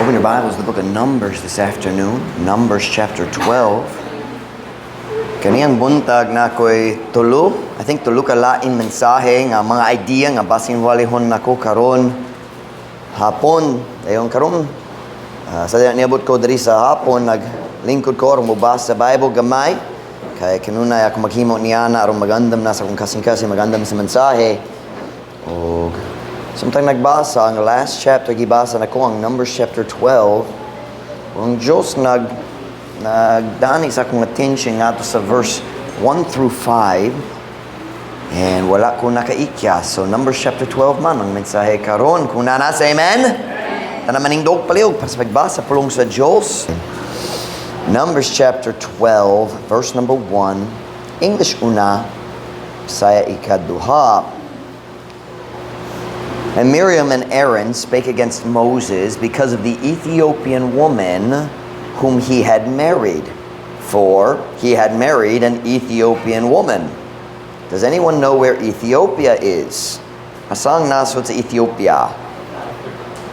Open your Bibles to the book of Numbers this afternoon. Numbers chapter 12. Kaniyang buntag na ako'y tulo. I think tulo ka lain mensahe nga mga idea nga basin walihon nako karon hapon. Dayon karon sa niabot ko diri sa hapon naglingkod ko aron mobasa sa Bible gamay. Kaya kanunay ako maghimo niya na aron magandam na sa kung kasing-kasing magandam sa mensahe. O samtang nagbasa ang last chapter gibasa na ko ang Numbers chapter 12. Ang Diyos nagdani sa akong attention nga to sa verse 1 through 5 and wala ko nakaikya. So Numbers chapter 12 man ang mensahe karon. Kung nanasa amen? Tanamaning dog paliog para sa pagbasa pulong sa Diyos. Numbers chapter 12 verse number 1 English una, Bisaya ikaduha. And Miriam and Aaron spake against Moses because of the Ethiopian woman whom he had married. For he had married an Ethiopian woman. Does anyone know where Ethiopia is? Asang nasod sa Ethiopia?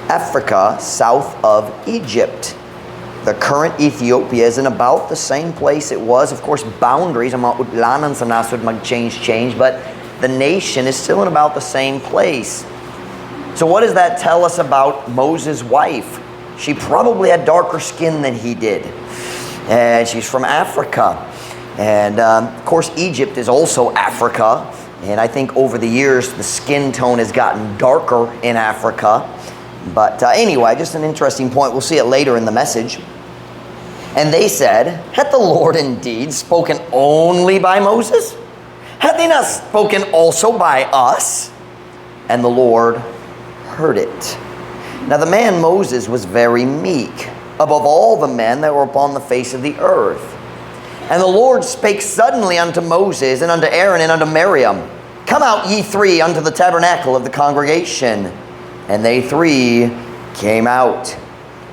Africa, south of Egypt. The current Ethiopia is in about the same place it was. Of course, boundaries, ang mga utlanan sa nasod mag-change, but the nation is still in about the same place. So what does that tell us about Moses' wife? She probably had darker skin than he did. And she's from Africa. And of course, Egypt is also Africa. And I think over the years, the skin tone has gotten darker in Africa. But anyway, just an interesting point. We'll see it later in the message. And they said, had the Lord indeed spoken only by Moses? Had he not spoken also by us? And the Lord heard it. Now the man Moses was very meek, above all the men that were upon the face of the earth. And the Lord spake suddenly unto Moses, and unto Aaron, and unto Miriam, Come out ye three unto the tabernacle of the congregation. And they three came out.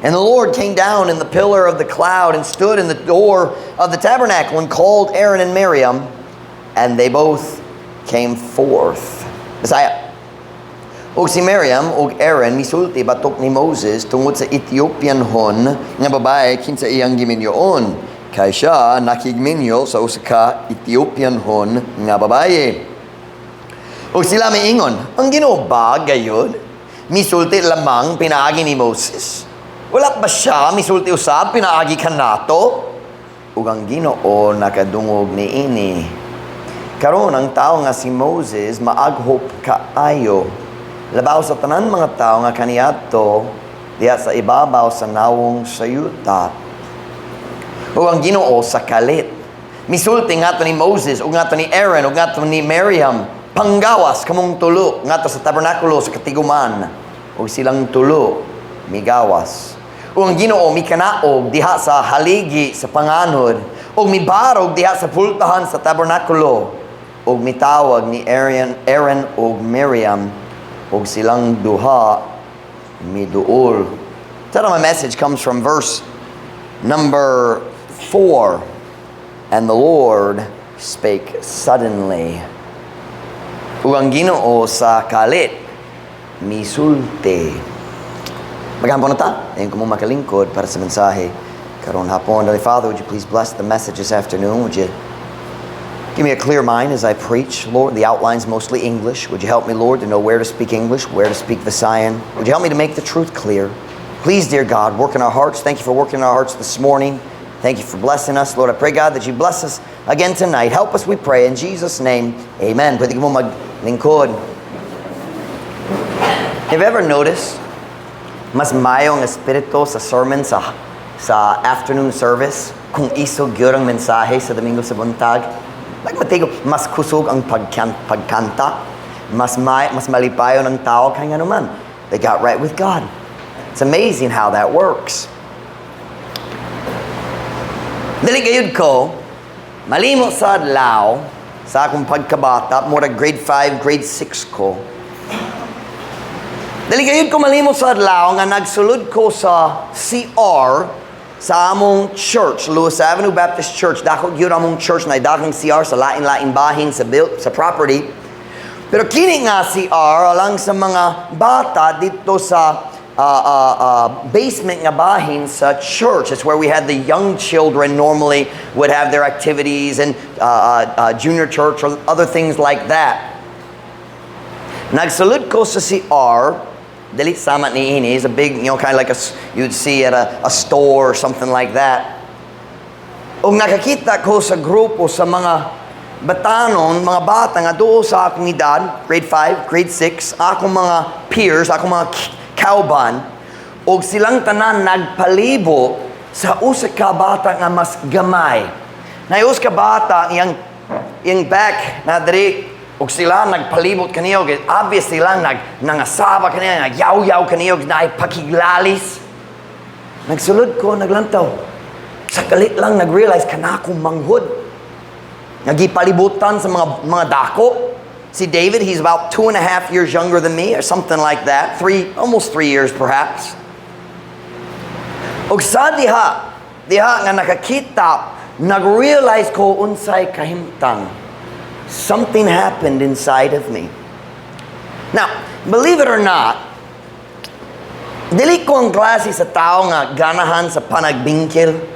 And the Lord came down in the pillar of the cloud, and stood in the door of the tabernacle, and called Aaron and Miriam, and they both came forth. Bisaya. O si Miriam o Aaron misulti batok ni Moses tungod sa Ethiopian hon nga babae kinsa iyang giminyoon kay siya nakigminyo sa usa ka Ethiopian hon nga babae. O sila miingon, ang Ginoo ba gayon? Misulti lamang pinaagi ni Moses? Wala ba siya misulti usab pinaagi kanato? Ug ang Ginoo nakadungog niini. Karon ang tao nga si Moses maaghop kaayo. Labaw sa tanan mga tao nga kaniadto diha sa ibabaw sa nawong sayuta. O ang Ginoo sa kalit. Misulti ngato ni Moses ug ngato ni Aaron ug ngato ni Miriam, panggawas kamong tulo ngato sa tabernakulo sa katiguman. O silang tulo migawas. O ang Ginoo mikanaog diha sa haligi sa panganod ug mibarog diha sa pultahan sa tabernakulo ug mitawag ni Aaron ug Miriam ug silang duha miduol. So my message comes from verse number 4. And the Lord spake suddenly. Ug ang Ginoo sa kalit misulti. Maghapon na ta. Ayun ko mo makalingkod para sa mensahe karon hapon. Holy Father, would you please bless the message this afternoon? Would you give me a clear mind as I preach, Lord. The outline's mostly English. Would you help me, Lord, to know where to speak English, where to speak Visayan? Would you help me to make the truth clear? Please, dear God, work in our hearts. Thank you for working in our hearts this morning. Thank you for blessing us. Lord, I pray, God, that you bless us again tonight. Help us, we pray. In Jesus' name, amen. Pwede mo maglingkod. Have you ever noticed mas mayong espiritu sa sermon sa afternoon service kung isog yun ang mensahe sa Domingo sa buntag? Mas kusog ang pagkanta, mas malipayon ang tao kaya nga naman. They got right with God. It's amazing how that works. Dali gayud ko, malimo sa adlaw, sa akong pagkabata, mura grade 5, grade 6 ko. Dali gayud ko malimo sa adlaw nga nagsulod ko sa CR sa among church, Lewis Avenue Baptist Church. Dako gyud among church na dakong CR sa lain-lain bahin sa property. Pero kini nga CR alang sa mga bata dito sa basement nga bahin sa church. It's where we had the young children normally would have their activities and junior church or other things like that. Nagsulod ko sa CR, dili sama ni ini, is a big, kind of like you'd see at a store or something like that. O nakakita ko sa grupo sa mga batanon, mga bata nga doon sa akong edad, grade 5, grade 6, akong mga peers, akong mga kauban, o silang tanan nagpalibo sa usa ka bata nga mas gamay. Na us ka bata yung back na diri, o sila nagpalibot kaniyo, obvious sila nangasaba kaniyo, nagyaw-yaw kaniyo, pakiglalis. Nagsulod ko, naglantaw. Sa kalit lang nag-realize kanakong manghod. Nagipalibutan sa mga dako. See, David, he's about 2.5 years younger than me, or something like that. Almost 3 years, perhaps. Og sa diha nga nakakita, nag-realize ko unsay kahimtang. Something happened inside of me. Now, believe it or not, dili ko ang klase sa tao nga ganahan sa panagbingkil.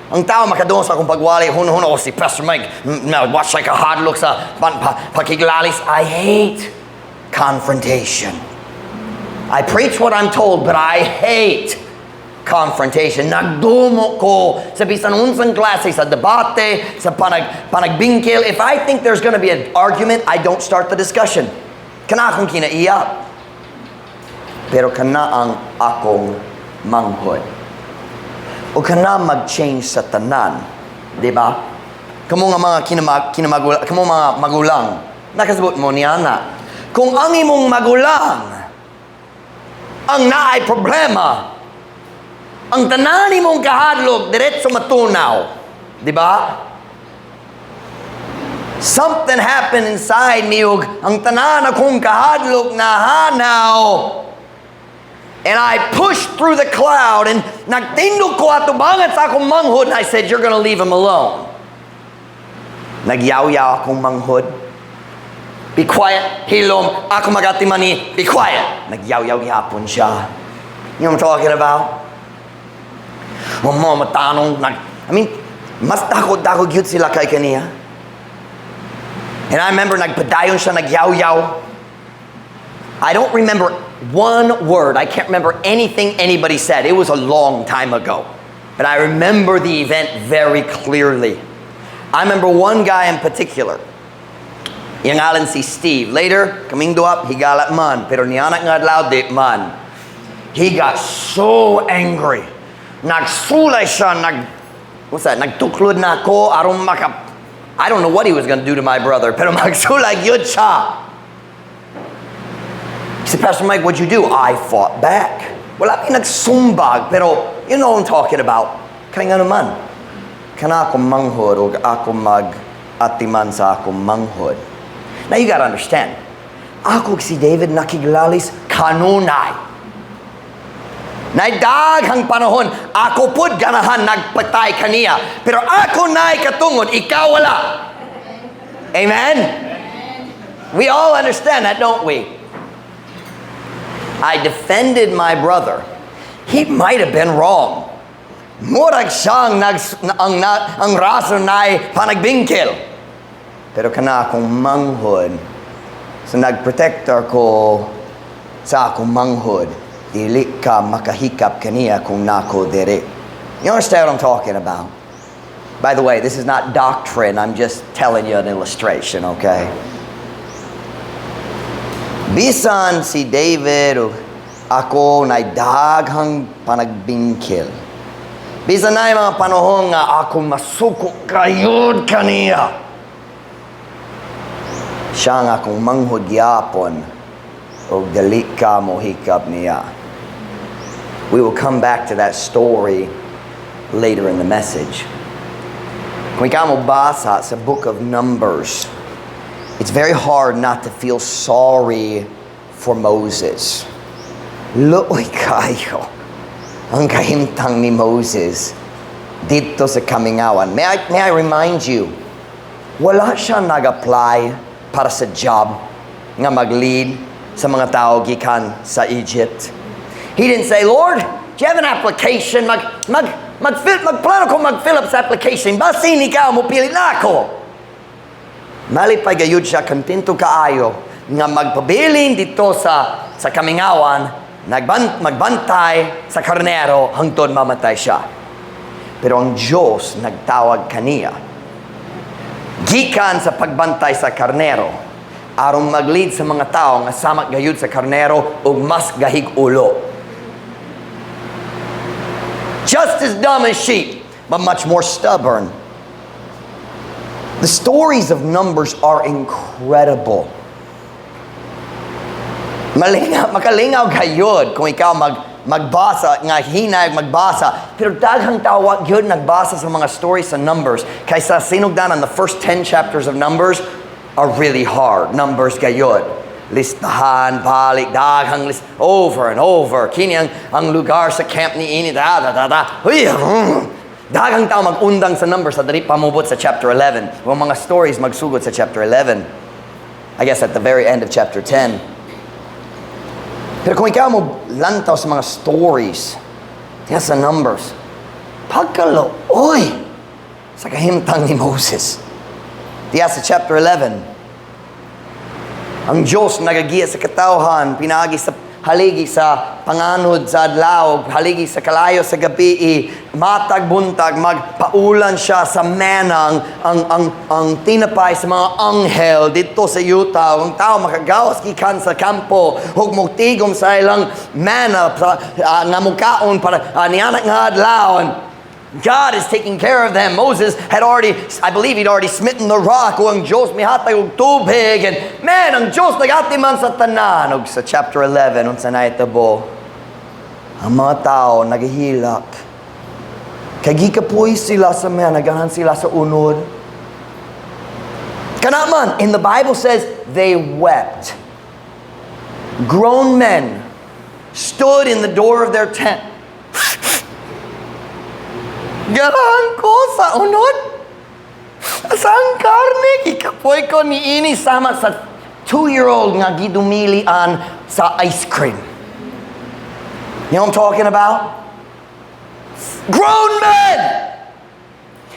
Ang tao makadong sa akong pagwali, hun-hun ako si Pastor Mike, watch like a hard look sa pakiglalis. I hate confrontation. I preach what I'm told, but I hate confrontation. Nagdumo ko sa bisan unsang klase, sa debate, sa panagbingkil. If I think there's going to be an argument, I don't start the discussion. Kana akong kinaiya. Pero kana ang akong manghod. O kana mag-change sa tanan, di ba? Kamo nga mga kamo mga magulang, nakasabot mo niya na, kung ang imong magulang ang naay problema, ang tanan imong kahadlok diretso matunaw, di ba? Something happened inside me, ug ang tanan akong kahadlok na hanaw. And I pushed through the cloud and nagtindog ko atubangan sa akong manghod. And I said, you're going to leave him alone. Nagyaw-yaw akong manghod. Be quiet, hilom, ako magatimani, be quiet. Nagyaw-yaw yapon siya. You know what I'm talking about? Mga matanong, mas dako-dako gyud sila kay kaniya. And I remember nagpadayon siya, nagyaw-yaw. I don't remember one word. I can't remember anything anybody said. It was a long time ago. But I remember the event very clearly. I remember one guy in particular. Yung alan si Steve. Later, kaming duap, higalat man. Pero niyanak nga adlaw, di man. He got so angry. Nagsulay siya, nagtuklod na ako, I don't know what he was going to do to my brother, pero magsulay yun siya. He said, Pastor Mike, what'd you do? I fought back. Wala pinagsumbag, pero you know what I'm talking about. Kaya nga naman, kana akong manghod o ako mag-atiman sa akong manghod. Now you gotta understand, ako si David nakiglalis kanunay. Naidaghang panahon, ako pud ganahan nagpatay kaniya. Pero ako na'y katungod, ikaw wala. Amen? We all understand that, don't we? I defended my brother. He might have been wrong. Murag siyang ang rason na'y panagbingkil. Pero kana akong manghod, so nagprotector ko sa akong manghod, dili ka makahikap kaniya kung nako dere. You understand what I'm talking about? By the way, this is not doctrine. I'm just telling you an illustration, okay? Bisan si David o ako na daghang panagbingkil. Bisan na yung mga panahon nga ako masuko kayod kaniya. Siya nga akong manghod yapon o dali ka mo hikap niya. We will come back to that story later in the message. Kung ikaw mo basa sa book of Numbers, it's very hard not to feel sorry for Moses. Luoy kayo ang kahimtang ni Moses dito sa kamingawan. May I remind you, wala siya nag-apply para sa job nga mag-lead sa mga tao gikan sa Egypt. He didn't say, Lord, do you have an application? Magplano ko mag-fill up sa application. Basin ikaw, mupili na ako. Malipay gayud siya, kontento kaayo, nga magpabilin dito sa kamingawan, magbantay sa karnero, hangtod mamatay siya. Pero ang Diyos nagtawag kaniya. Gikan sa pagbantay sa karnero, aron maglid sa mga tao nga samak gayud sa karnero ug mas gahig ulo. Just as dumb as sheep, but much more stubborn. The stories of Numbers are incredible. Makalingaw gayud kung ikaw magbasa, nga hinay magbasa. Pero daghang tao yun nagbasa sa mga stories sa Numbers. Kaysa sinugdanan, the first 10 chapters of Numbers are really hard. Numbers gayud. Listahan, balik, daghang list, over and over. Kini ang lugar sa camp ni ini, daghang tao magundang sa Numbers sa dali pamubot sa chapter 11. O mga stories magsugod sa chapter 11. I guess at the very end of chapter 10. Pero kung ikaw mo lantaw sa mga stories, yan sa Numbers, pagkalooy sa kahimtang ni Moses. Diya sa chapter 11, ang Diyos nagagiya sa katawhan, pinagi sa haligi sa panganod sa adlaw, haligi sa kalayo sa gabi, matag buntag, magpaulan siya sa manang ang tinapay sa mga anghel dito sa yuta. Ang tao makagawas gikan sa kampo, hug mugtigom sa ilang mana nga mukaon para nianak nga adlawon. God is taking care of them. Moses had already, I believe he'd already smitten the rock. O ang Diyos mihatay og tubig. And man, ang Diyos nagati man sa tanan. Og sa chapter 11, unsa na itabo, ang mga tao nagahilak. Kagikapoy sila sa man, nagahan sila sa unod. Kanaman, in the Bible says, they wept. Grown men stood in the door of their tent. Garahan ko sa unod. Asang karne, ikapoy ko ni ini sama sa 2-year-old nga gidumilian sa ice cream. You know what I'm talking about? Grown men!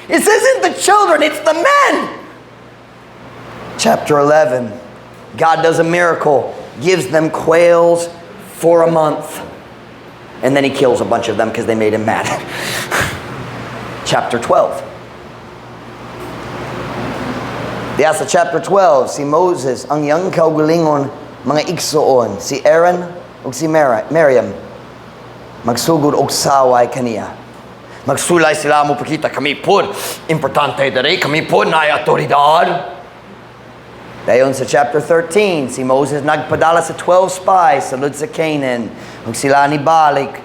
It isn't the children, it's the men! Chapter 11, God does a miracle, gives them quails for a month. And then he kills a bunch of them because they made him mad. Chapter 12. Diya sa chapter 12, si Moses, ang iyang kaugalingon, mga igsoon, si Aaron ug si Miriam, magsugod og saway kaniya. Magsulay sila mo pakita, kami po, importante dere, kami po na autoridad. Dayon sa chapter 13, si Moses nagpadala sa 12 spies sa lud sa Canaan, ug sila ni balik,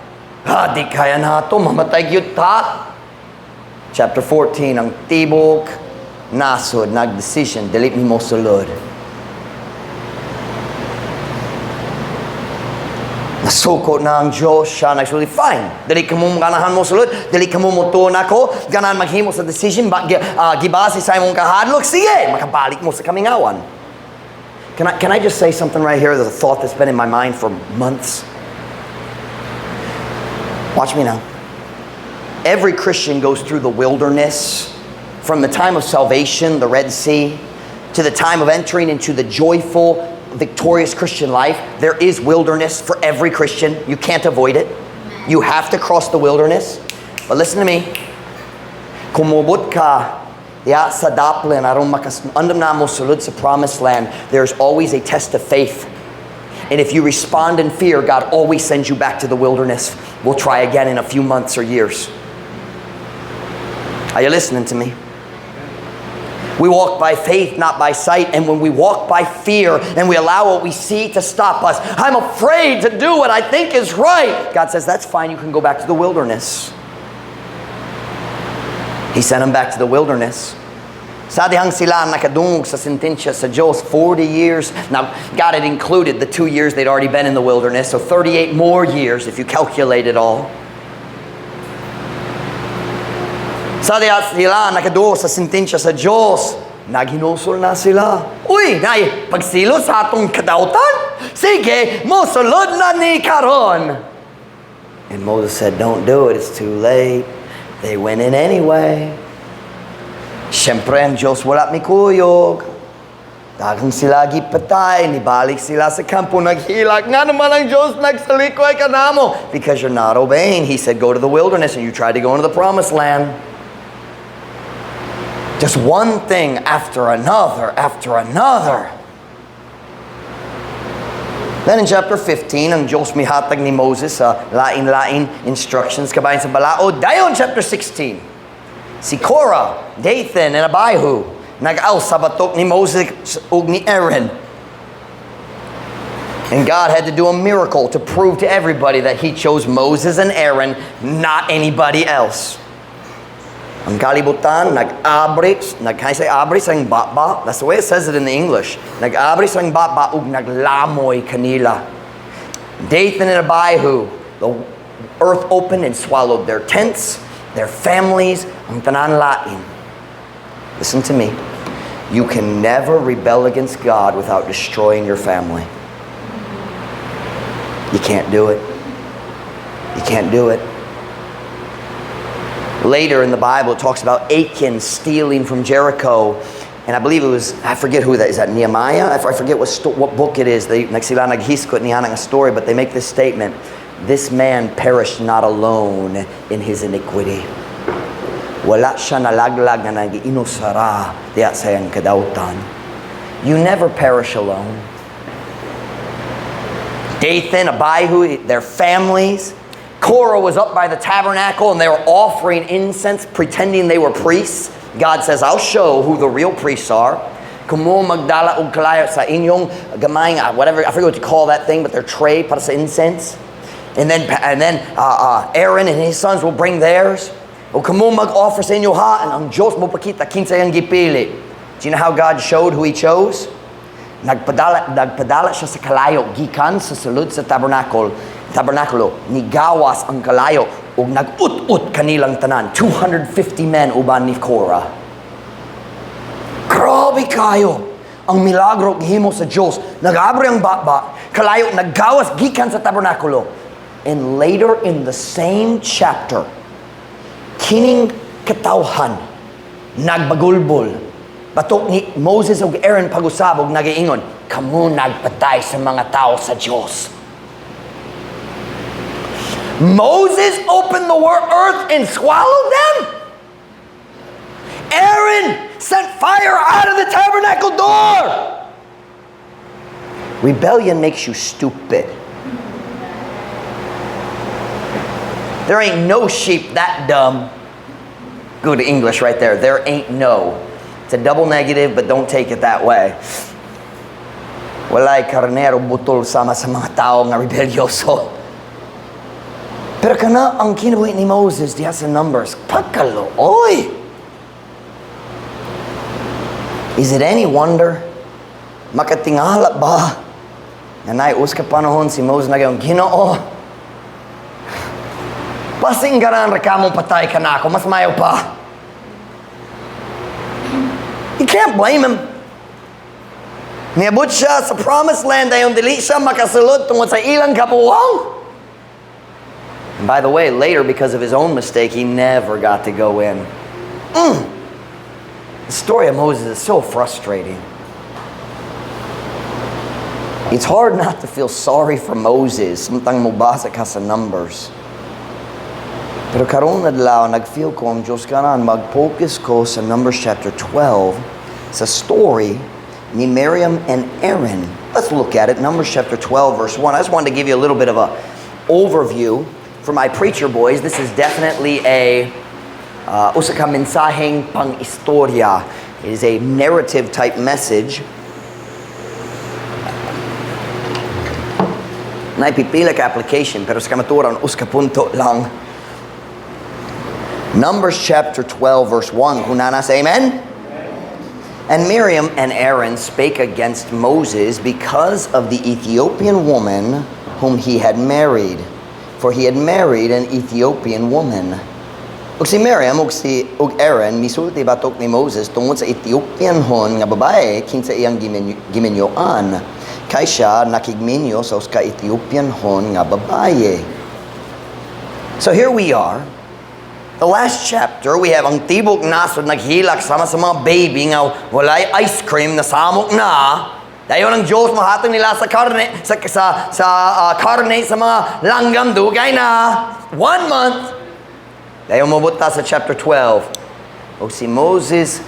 di kaya nato, mamatay gyud ta. Chapter 14, ang tibok nasod, nag-decision, dili mi mo sulod. Nasuko na ang Diyos, siya nagsulod, fine, dili ka mo ganahan mo sulod, dili ka mo mutuon ako, ganahan maghimo sa decision, gibase sa imong kahadlok, sige, makabalik mo sa kamingawan. Can I just say something right here, there's a thought that's been in my mind for months. Watch me now. Every Christian goes through the wilderness from the time of salvation, the Red Sea, to the time of entering into the joyful, victorious Christian life. There is wilderness for every Christian. You can't avoid it. You have to cross the wilderness. But listen to me. Kumubot ka sa daplin, aron makasundam na mo sulod sa promised land, there's always a test of faith. And if you respond in fear, God always sends you back to the wilderness. We'll try again in a few months or years. Are you listening to me? We walk by faith, not by sight. And when we walk by fear and we allow what we see to stop us, I'm afraid to do what I think is right. God says, that's fine. You can go back to the wilderness. He sent them back to the wilderness. Sa dihang sila nakadungog sa sentensya sa Diyos 40 years. Now, God had included the 2 years they'd already been in the wilderness. So 38 more years if you calculate it all. Sa diya sila nakaduo sa sentensya sa Diyos, naghinusol na sila. Uy, nay, pagsilo sa atong kadautan? Sige, mosulod na ni karon. And Moses said, don't do it, it's too late. They went in anyway. Siyempre ang Diyos wala mikuyog. Dagang sila gipatay, nibalik sila sa kampo, naghilak. Nga naman ang Diyos nagsalikoy ka namo. Because you're not obeying. He said, go to the wilderness, and you tried to go into the promised land. Just one thing after another, after another. Then in chapter 15, ang Diyos mihatag ni Moses sa lain-lain instructions kabayan sa balaod. Dayon chapter 16, si Korah, Dathan, and Abihu nag-aw sa batok ni Moses ug ni Aaron. And God had to do a miracle to prove to everybody that He chose Moses and Aaron, not anybody else. Ang kalibutan, nag-abri sang baba. That's the way it says it in the English. Nag-abri sang baba ug naglamoy kanila. Dathan and Abihu, the earth opened and swallowed their tents, their families, ang tanan lain. Listen to me. You can never rebel against God without destroying your family. You can't do it. You can't do it. Later in the Bible, it talks about Achan stealing from Jericho. And I believe it was, I forget who that is. That Nehemiah? I forget what book it is. They nagsila naghiskot niya ng story, but they make this statement. This man perished not alone in his iniquity. Wala siya nalaglag na nag-inusara diya sa iyang kadautan. You never perish alone. Dathan, Abihu, their families. Korah was up by the tabernacle and they were offering incense, pretending they were priests. God says, I'll show who the real priests are. Kumo magdala og kalayo sa inyong gamay, whatever, I forget what you call that thing, but their tray para sa incense. And then Aaron and his sons will bring theirs. O kumo mag-offer sa inyo ha, and ang Diyos mo pakita kinsa yang gipili. Do you know how God showed who He chose? Nagpadala siya sa kalayo gikan sa sulod sa tabernakulo, nigawas ang kalayo ug nag-ut-ut kanilang tanan. 250 men uban ni Korah. Grabe kayo ang milagro gihimo sa Diyos. Nag-abre ang baba, kalayo naggawas gikan sa tabernakulo. And later in the same chapter, kining katawhan nagbagulbol. Batok ni Moses ug Aaron pag-usab ug nagiingon, kamo nagpatay sa mga tao sa Diyos. Moses opened the earth and swallowed them. Aaron sent fire out of the tabernacle door. Rebellion makes you stupid. There ain't no sheep that dumb. Good English right there. There ain't no. It's a double negative, but don't take it that way. Walay karnero butol sama sa mga tao nga rebelyoso. Pero kana ang kinabuhi ni Moses diha sa Numbers, pagkalooy. Is it any wonder? Makatingala ba? Na naius ka panahon si Moses na gayong Ginoo. Pasinggaran rekamong patay ka na ako, mas mayo pa. You can't blame him. Niabot siya sa promised land ayon dili siya makasulod tungod sa ilang kapuwang. And by the way, later because of his own mistake, he never got to go in. The story of Moses is so frustrating. It's hard not to feel sorry for Moses samtang mubasa ka sa Numbers. Pero karon adlaw nagfeel ko ang Diyos kanan mag-focus ko sa Numbers chapter 12 sa story ni Miriam and Aaron. Let's look at it. Numbers chapter 12 verse 1. I just wanted to give you a little bit of a overview for my preacher boys. This is definitely a usa ka mensaheng pang-istorya. It is a narrative type message. Naipipila ka application pero sa kamaturan uska punto lang. Numbers chapter 12 verse 1. Kunana say amen? And Miriam and Aaron spake against Moses because of the Ethiopian woman whom he had married. For he had married an Ethiopian woman. Ug si Miriam ug Aaron misulti batok ni Moses tungod sa Ethiopian hon nga babae kinsa iyang giminyoan. Kay siya nakigminyo sa uska Ethiopian hon nga babae. So here we are. The last chapter, we have ang tibok nasod naghilak sama sa mga baby nga walay ice cream na samok na. Dayon ang Diyos mahatong nila sa karne sa karne sa mga langgam dugay na 1 month. Dayon mabuta sa chapter 12. O si Moses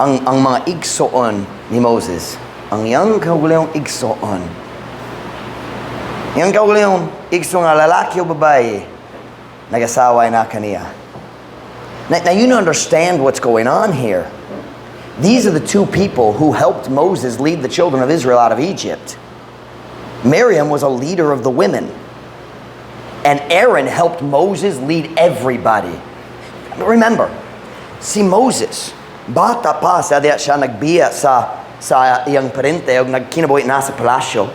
ang mga igsoon ni Moses. Ang yang kaugalayong igsoon. Yang kaugalayong igso nga lalaki o babae nagasaway na kaniya. Now you understand what's going on here. These are the two people who helped Moses lead the children of Israel out of Egypt. Miriam was a leader of the women. And Aaron helped Moses lead everybody. Remember, si Moses, bata pa sa diya siya nagbiya sa iyang parente o nagkinabuhi na sa palasyo.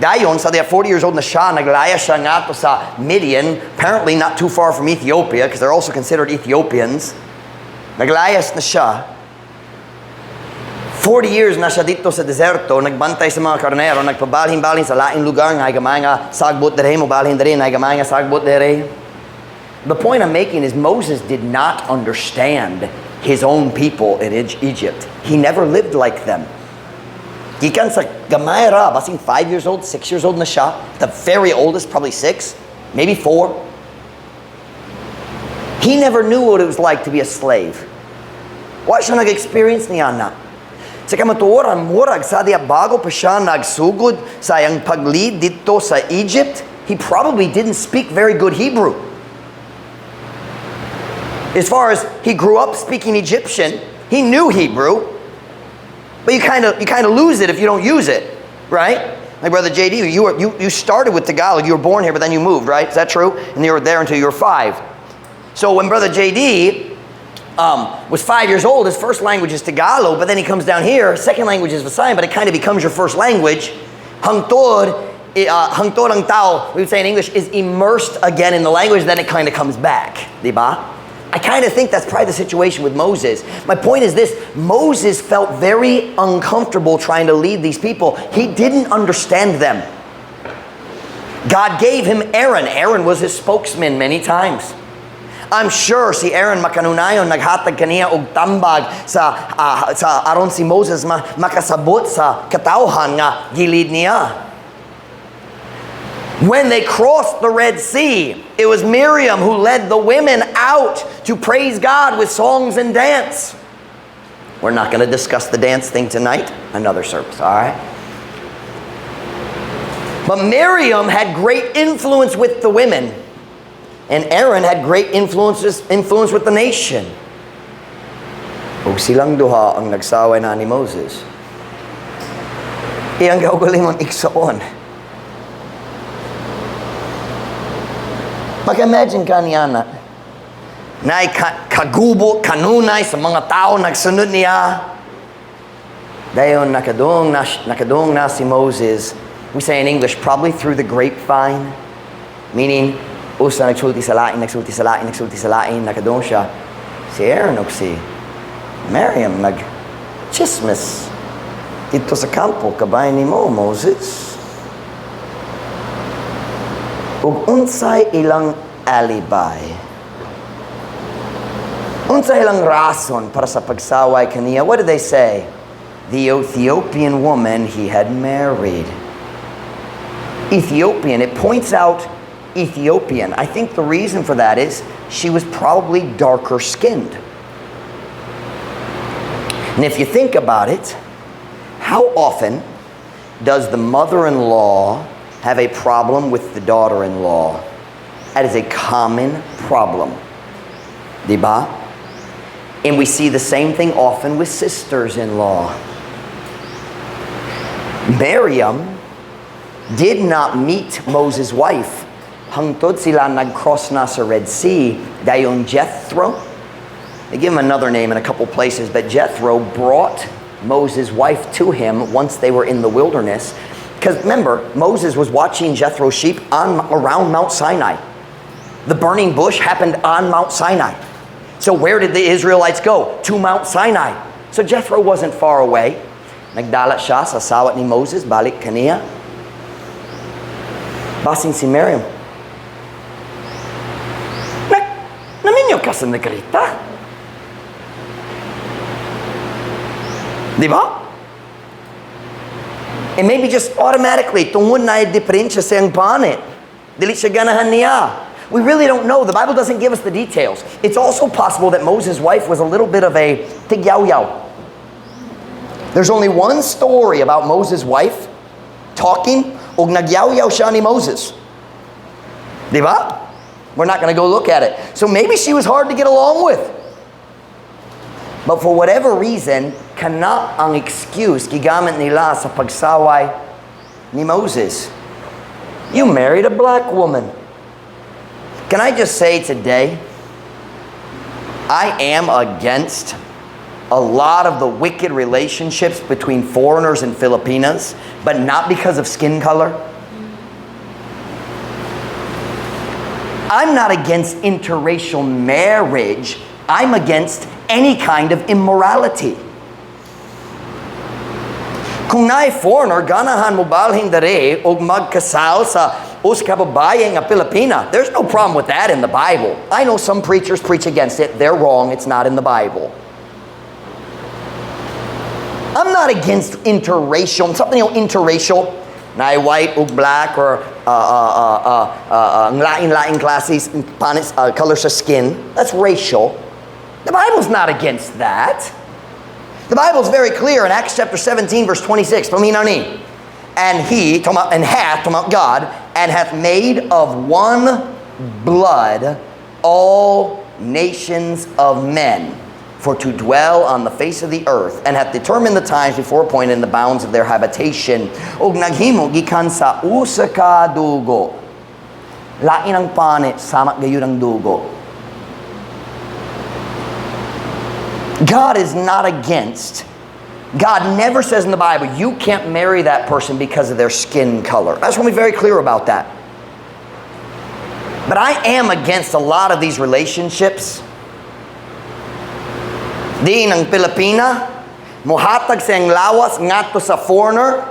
Dayon, sa 40 years old na siya, naglaya siya nga to sa Midian, apparently not too far from Ethiopia, because they're also considered Ethiopians. Naglayas na siya. 40 years na siya dito sa deserto, nagbantay sa mga karnero, nagpabalhin-balhin sa laing lugar, nga gamay nga sagbot dere, mobalhin dere, nga gamay nga sagbot dere. The point I'm making is Moses did not understand his own people in Egypt. He never lived like them. Gikan sa gamay ra, basing 5 years old, 6 years old na siya. The very oldest, probably 6, maybe 4. He never knew what it was like to be a slave. Wa siya nag-experience niya na. Sa kamatuoran, murag sa diya bago pa siya nagsugod sa iyang pag-lead dito sa Egypt, he probably didn't speak very good Hebrew. As far as he grew up speaking Egyptian, he knew Hebrew. But you kind of lose it if you don't use it, right? Like Brother JD, you started with Tagalog. You were born here, but then you moved, right? Is that true? And you were there until you were 5. So when Brother JD was 5 years old, his first language is Tagalog, but then he comes down here, second language is Visayan, but it kind of becomes your first language. Hangtod ang tao, we would say in English, is immersed again in the language, then it kind of comes back, diba? I kind of think that's probably the situation with Moses. My point is this: Moses felt very uncomfortable trying to lead these people. He didn't understand them. God gave him Aaron. Aaron was his spokesman many times. I'm sure si Aaron makanunayon naghatag kaniya og tambag sa aron si Moses makasabot sa katawhan nga gilid niya. When they crossed the Red Sea, it was Miriam who led the women out to praise God with songs and dance. We're not going to discuss the dance thing tonight. Another service, all right? But Miriam had great influence with the women. And Aaron had great influence with the nation. Ug silang duha ang nagsaway na ni Moses. Iyang kaugalingon iksaon. Mag-imagine ka niya na kagubo, kanunay sa mga tao nagsunod niya. Dayon nakadung na si Moses. We say in English, probably through the grapevine. Meaning, usa nagsulti sa lain, nakadung siya. Si Aaron o si Miriam nag-chismis dito sa kampo, kabay ni mo, Moses. Ug unsay ilang alibay. Unsay ilang rason para sa pagsaway kaniya. What did they say? The Ethiopian woman he had married. Ethiopian, it points out Ethiopian. I think the reason for that is she was probably darker skinned. And if you think about it, how often does the mother-in-law have a problem with the daughter-in-law? That is a common problem. Diba? And we see the same thing often with sisters-in-law. Miriam did not meet Moses' wife. Hangtod sila nag-cross na sa Red Sea. Dayon Jethro. They give him another name in a couple places, but Jethro brought Moses' wife to him once they were in the wilderness. Because remember, Moses was watching Jethro's sheep around Mount Sinai. The burning bush happened on Mount Sinai. So where did the Israelites go? To Mount Sinai. So Jethro wasn't far away. Nagdala siya sa sawat ni Moses, balik kaniya. Basing si Miriam. ka sa negrita. Di ba? And maybe just automatically, tungod na diferensya sa ang panit. Dili siya ganahan niya. We really don't know. The Bible doesn't give us the details. It's also possible that Moses' wife was a little bit of a tigyaw-yaw. There's only one story about Moses' wife talking, ug nagyaw-yaw siya ni Moses. Di ba? We're not going to go look at it. So maybe she was hard to get along with. But for whatever reason, kana ang excuse gigamit nila sa pagsaway ni Moses. You married a black woman. Can I just say today, I am against a lot of the wicked relationships between foreigners and Filipinas, but not because of skin color. I'm not against interracial marriage. I'm against any kind of immorality. Kung naay foreigner, ganahan mo balhin dere o magkasal sa usa ka babae nga Pilipina. There's no problem with that in the Bible. I know some preachers preach against it. They're wrong. It's not in the Bible. I'm not against interracial. Something interracial. Na white o black or lain classes, color sa skin. That's racial. The Bible's not against that. The Bible's very clear in Acts chapter 17, verse 26. And he, and hath, God, and hath made of one blood all nations of men, for to dwell on the face of the earth, and hath determined the times before appointed in the bounds of their habitation. Og naghimo gikan sa usa ka dugo. Lain ang panit, samat gayud ang dugo. God is not against. God never says in the Bible, you can't marry that person because of their skin color. I just want to be very clear about that. But I am against a lot of these relationships. Di ng Pilipina, muhatag sa ang lawas ngadto sa foreigner,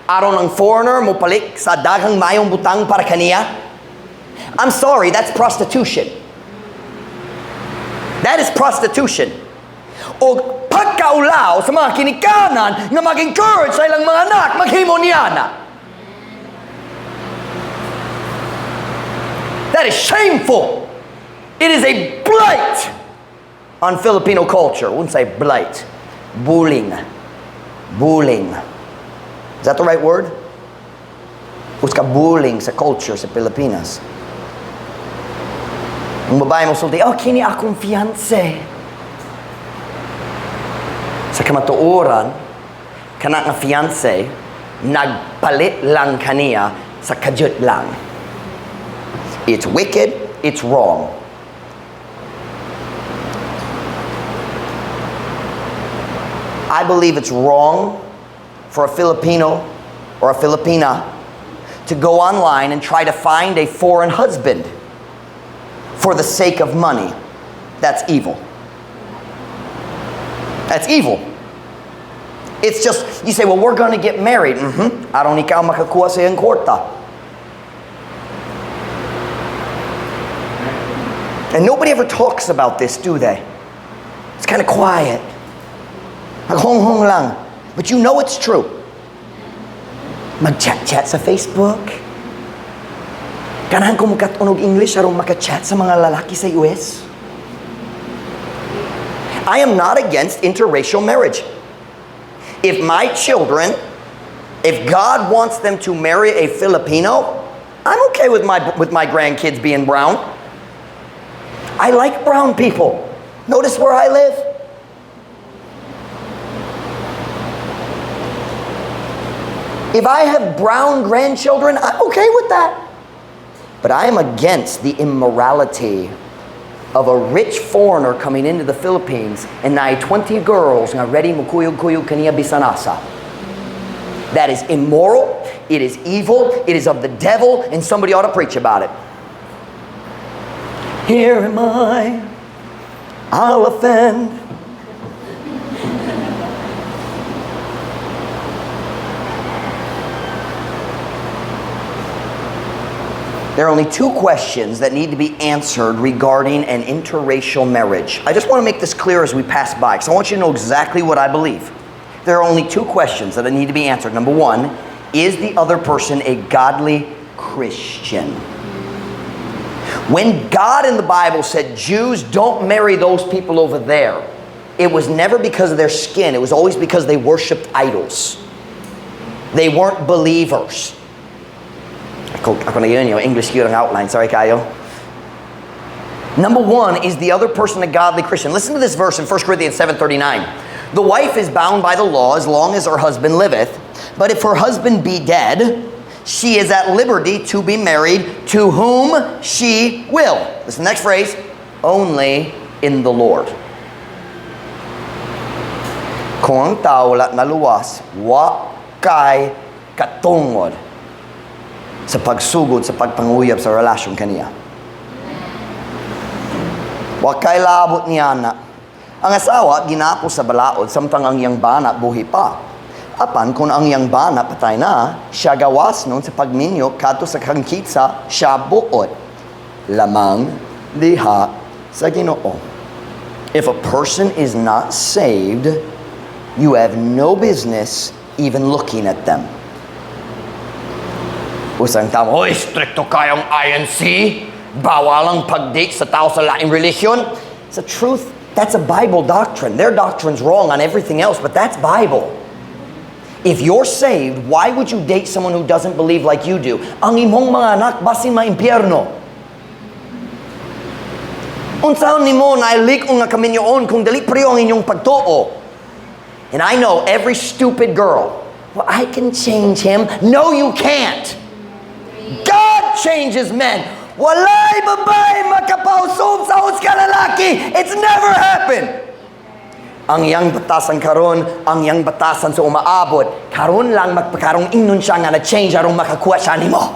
aron ang foreigner mupalik sa daghang mayong butang para kaniya. I'm sorry, that's prostitution. That is prostitution. O pagkaulaw sa mga kinikanan na mag-encourage sa ilang mga anak maghimo niyana. That is shameful. It is a blight on Filipino culture. I wouldn't say blight. Bullying. Bullying. Is that the right word? What's ka bullying sa culture sa Pilipinas? Ang babae mo sulti, oh, kini akong fiancé. Sa kamatuoran, kana nga fiancé, nagpalit lang kaniya sa kajut lang. It's wicked, it's wrong. I believe it's wrong for a Filipino or a Filipina to go online and try to find a foreign husband for the sake of money. That's evil. That's evil. It's just, you say, well, we're going to get married. Aron ikaw makakuha sa iyang kwarta. And nobody ever talks about this, do they? It's kind of quiet. Maghong-hong lang. But you know it's true. Mag-chat-chat sa Facebook. Ganahan ko magkatunog English aron maka-chat sa mga lalaki sa US. I am not against interracial marriage. If my children, if God wants them to marry a Filipino, I'm okay with my grandkids being brown. I like brown people. Notice where I live. If I have brown grandchildren, I'm okay with that. But I am against the immorality of a rich foreigner coming into the Philippines and na 20 girls nga ready mo kuyog-kuyog kaniya bisanasa. That is immoral, it is evil, it is of the devil, and somebody ought to preach about it. Here am I, I'll offend. There are only two questions that need to be answered regarding an interracial marriage. I just want to make this clear as we pass by, because I want you to know exactly what I believe. There are only two questions that need to be answered. Number one, is the other person a godly Christian? When God in the Bible said, Jews, don't marry those people over there, it was never because of their skin. It was always because they worshiped idols. They weren't believers. Ako na yun, yung English yun ang outline. Sorry kayo. Number one, is the other person a godly Christian? Listen to this verse in 1 Corinthians 7:39. The wife is bound by the law as long as her husband liveth. But if her husband be dead, she is at liberty to be married to whom she will. This is the next phrase. Only in the Lord. Kung ang tao wala naluwas, wa kay katungod sa pagsugod sa pagpanguyab sa relasyon kaniya. Wa kay labot niya na. Ang asawa ginapo sa balaod samtang ang iyang bana buhi pa. Apan kung ang iyang bana patay na, siya gawas nun sa pagminyo kadto sa kangkitsa siya buot lamang diha sa Ginoo. If a person is not saved, you have no business even looking at them. Usang tao, hoy, stricto kayong INC? Bawal ang pag-date sa tao sa laing religion? It's the truth. That's a Bible doctrine. Their doctrine's wrong on everything else, but that's Bible. If you're saved, why would you date someone who doesn't believe like you do? Ang imong mga anak basin maimpyerno. Unsaon nimo nailik nga kaminyoon kung dili priyo ang inyong pagtuo? And I know every stupid girl, well, I can change him. No, you can't. God changes men. Walay babae makapausog sa ka lalaki. It's never happened. Ang iyang batasan karon, ang iyang batasan sa umaabot, karon lang magpakarong ingnon siya nga na-change arong makakuha siya nimo.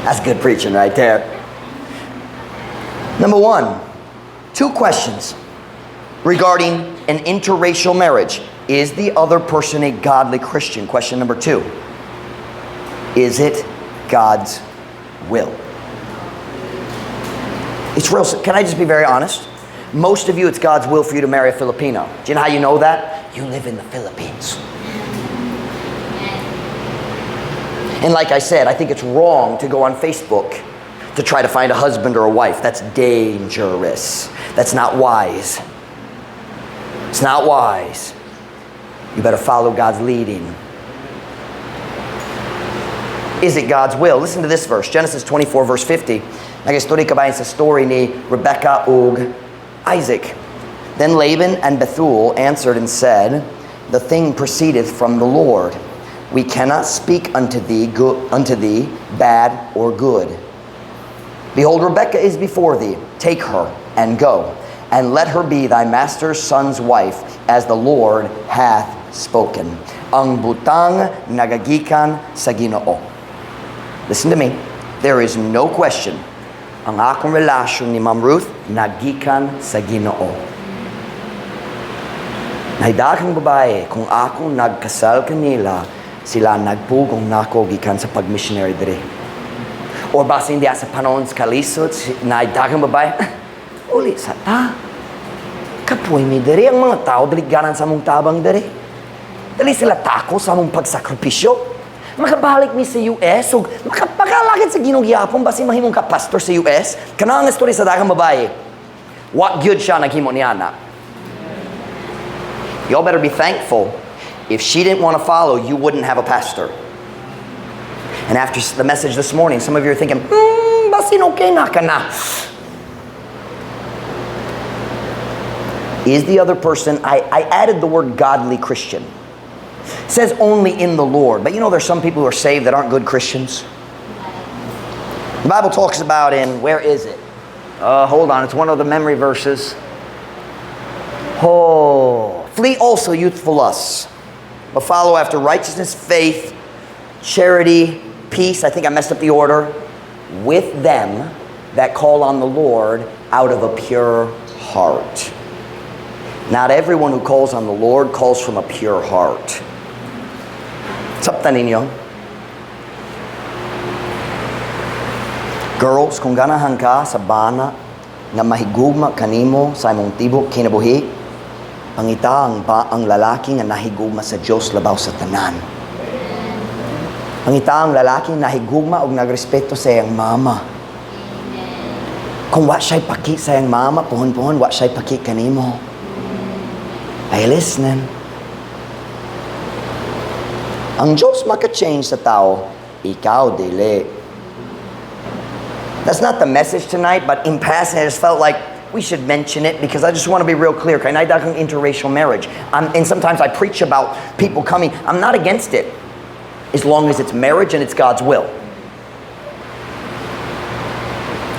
That's good preaching right there. Number one, two questions regarding an interracial marriage. Is the other person a godly Christian? Question number two, is it God's will? It's real. Can I just be very honest? Most of you, it's God's will for you to marry a Filipino. Do you know how you know that? You live in the Philippines. And like I said, I think it's wrong to go on Facebook to try to find a husband or a wife. That's dangerous. That's not wise. It's not wise. You better follow God's leading. Is it God's will? Listen to this verse, Genesis 24 verse 50. Nag-story ka ba sa story ni Rebecca ug Isaac? Then Laban and Bethuel answered and said, the thing proceedeth from the Lord. We cannot speak unto thee bad or good. Behold, Rebecca is before thee. Take her and go, and let her be thy master's son's wife, as the Lord hath spoken. Ang butang nagagikan sa Ginoo. Listen to me. There is no question. Ang akong relasyon ni Ma'am Ruth nagikan sa Ginoo. Nahidaghang babae, kung ako nagkasal kanila, sila nagpugong nako gikan sa pag-missionary diri. Or basta hindi sa panahon sa kalisod, nahidaghang babae, uli sa ta. Kapoy mi diri ang mga tao daliganan sa mong tabang diri. Dali sila tako sa mong pagsakripisyo. Makabalik mi sa US ug makapakalakit sa Ginoo gihapon basi mahimong ka pastor sa US. Kana ang story sa daghang babae. What good siya naghimo ni ana? Y'all better be thankful. If she didn't want to follow, you wouldn't have a pastor. And after the message this morning, some of you are thinking, basin okay na ka na. Is the other person, I added the word godly Christian. It says only in the Lord. But you know there's some people who are saved that aren't good Christians. The Bible talks about in, where is it? Hold on, it's one of the memory verses. Flee also youthful lusts, but follow after righteousness, faith, charity, peace. I think I messed up the order. With them that call on the Lord out of a pure heart. Not everyone who calls on the Lord calls from a pure heart. Sabta ninyo? Girls, kung ganahan ka sa bana nga mahigugma kanimo sa imong tibok kinabuhi, pangita ang lalaki nga nahigugma sa Dios labaw sa tanan. Pangita ang lalaki nahigugma og nagrespeto sa iyang mama. Kung wa siya'y paki sa iyang mama, puhon-puhon, wa siya'y paki kanimo. Ay listening. Ang Diyos maka-change sa tao, ikaw dili. That's not the message tonight, but in passing, I just felt like we should mention it because I just want to be real clear. Kaya naidakang interracial marriage. And sometimes I preach about people coming. I'm not against it as long as it's marriage and it's God's will.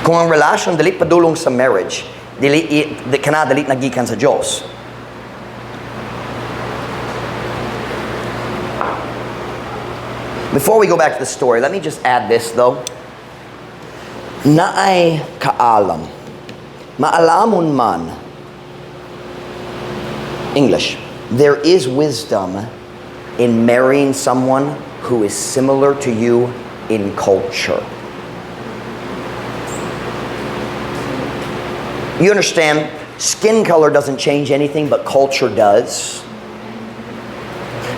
Kung ang relasyon dili padulong sa marriage, dili nagikan sa Diyos. Before we go back to the story, let me just add this though. Naay kaalam, maalamon man, English, there is wisdom in marrying someone who is similar to you in culture. You understand, skin color doesn't change anything, but culture does.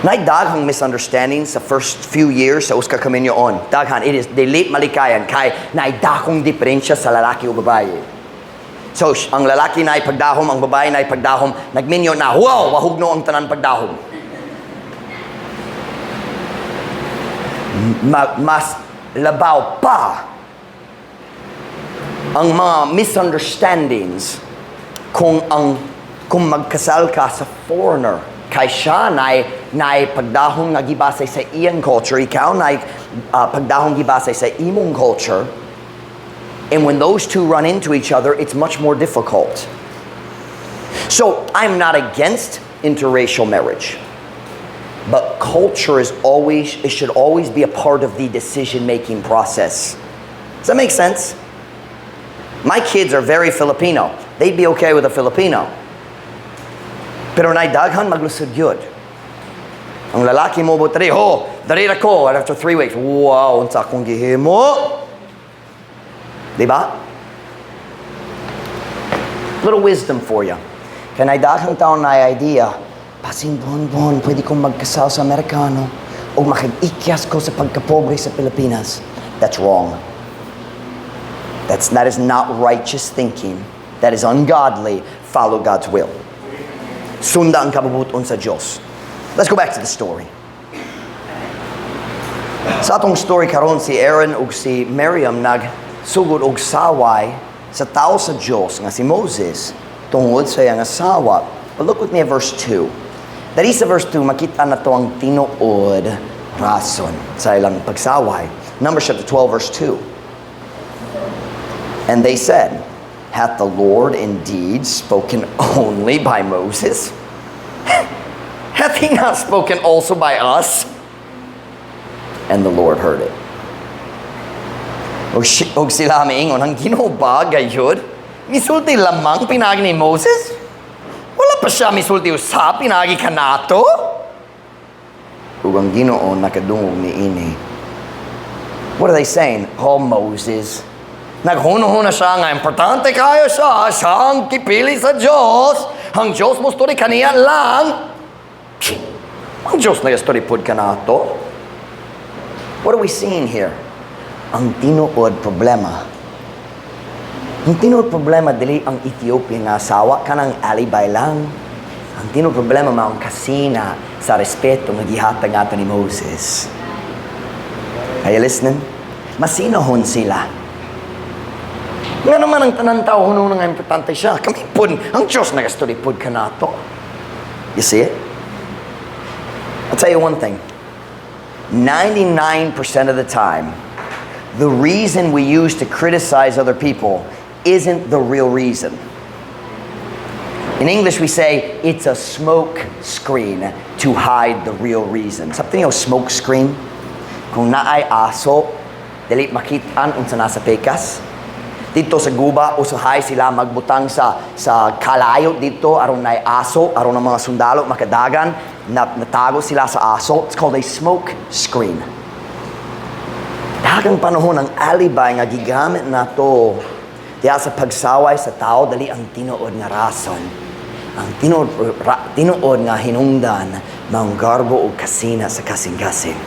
Daghang misunderstandings sa first few years sa uska kaminyoon. Daghan, it is dili malikayan kay naidakong diferensya sa lalaki o babae. So, ang lalaki na ipagdahom, ang babae na ipagdahom, nagminyo na, wow, wahugno ang tanan pagdahom. Mas labaw pa ang mga misunderstandings kung magkasal ka sa foreigner. Kay siya na pagdahong nga gibasay sa iyang culture, ikaw na pagdahong gibasay sa imong culture, and when those two run into each other, it's much more difficult. So, I'm not against interracial marriage, but culture should always be a part of the decision-making process. Does that make sense? My kids are very Filipino. They'd be okay with a Filipino. Pero naidaghan maglusod yun. Ang lalaki mo ba tari, dari ako, and after 3 weeks, wow, unsa akong gihimo. Diba? Little wisdom for you. Kaya naidaghang taon na idea, pasing buwan-buwan, pwede kong magkasal sa Amerikano o makag-ikyas ko sa pagkapobre sa Pilipinas. That's wrong. That is not righteous thinking. That is ungodly. Follow God's will. Sunda ang kabubuton sa Diyos. Let's go back to the story. Sa atong story karon, si Aaron ug si Miriam nagsugod og saway sa tao sa Diyos nga si Moses tungod sa iyang asawa. But look with me at verse 2. Dali sa verse 2, makita na to ang tinuod rason sa ilang pagsaway. Numbers chapter 12 verse 2. And they said, hath the Lord indeed spoken only by Moses? Hath he not spoken also by us? And the Lord heard it. Og sila miingon, ang Ginoo ba gayud? Misulti lamang pinagi ni Moses? Wala pa siya misulti usap pinagi kanato? Ug ang Ginoo nakadungog ni ini. What are they saying? Oh, Moses, naghuno-huna siya nga importante kayo siya ang kipili sa Diyos. Ang Diyos mo story kaniya lang. Ang Diyos na story pod ka na to. What are we seeing here? Ang tinuod problema. Ang tinuod problema dili ang Ethiopian nga asawa kanang alibay lang. Ang tinuod problema maong kasina sa respeto nga gihatag ato ni Moses. Are you listening? Masinahon sila. Nga naman ang tanan tao hunong nga importante siya. Kami pun, ang Diyos nag-story pud ka na to. You see it? I'll tell you one thing. 99% of the time, the reason we use to criticize other people isn't the real reason. In English, we say, it's a smoke screen to hide the real reason. Something else, smoke screen. Kung naay aso, dili makitaan unsa nasa pekas. Dito sa guba, usahay sila magbutang sa kalayo dito, aron na aso, aron ng mga sundalo makadagan, natago sila sa aso. It's called a smoke screen. Daghang panahon ang alibay nga gigamit nato diha sa pagsaway sa tao dali ang tinuod nga rason. Ang tinuod nga hinungdan maong garbo o kasina sa kasing-kasing.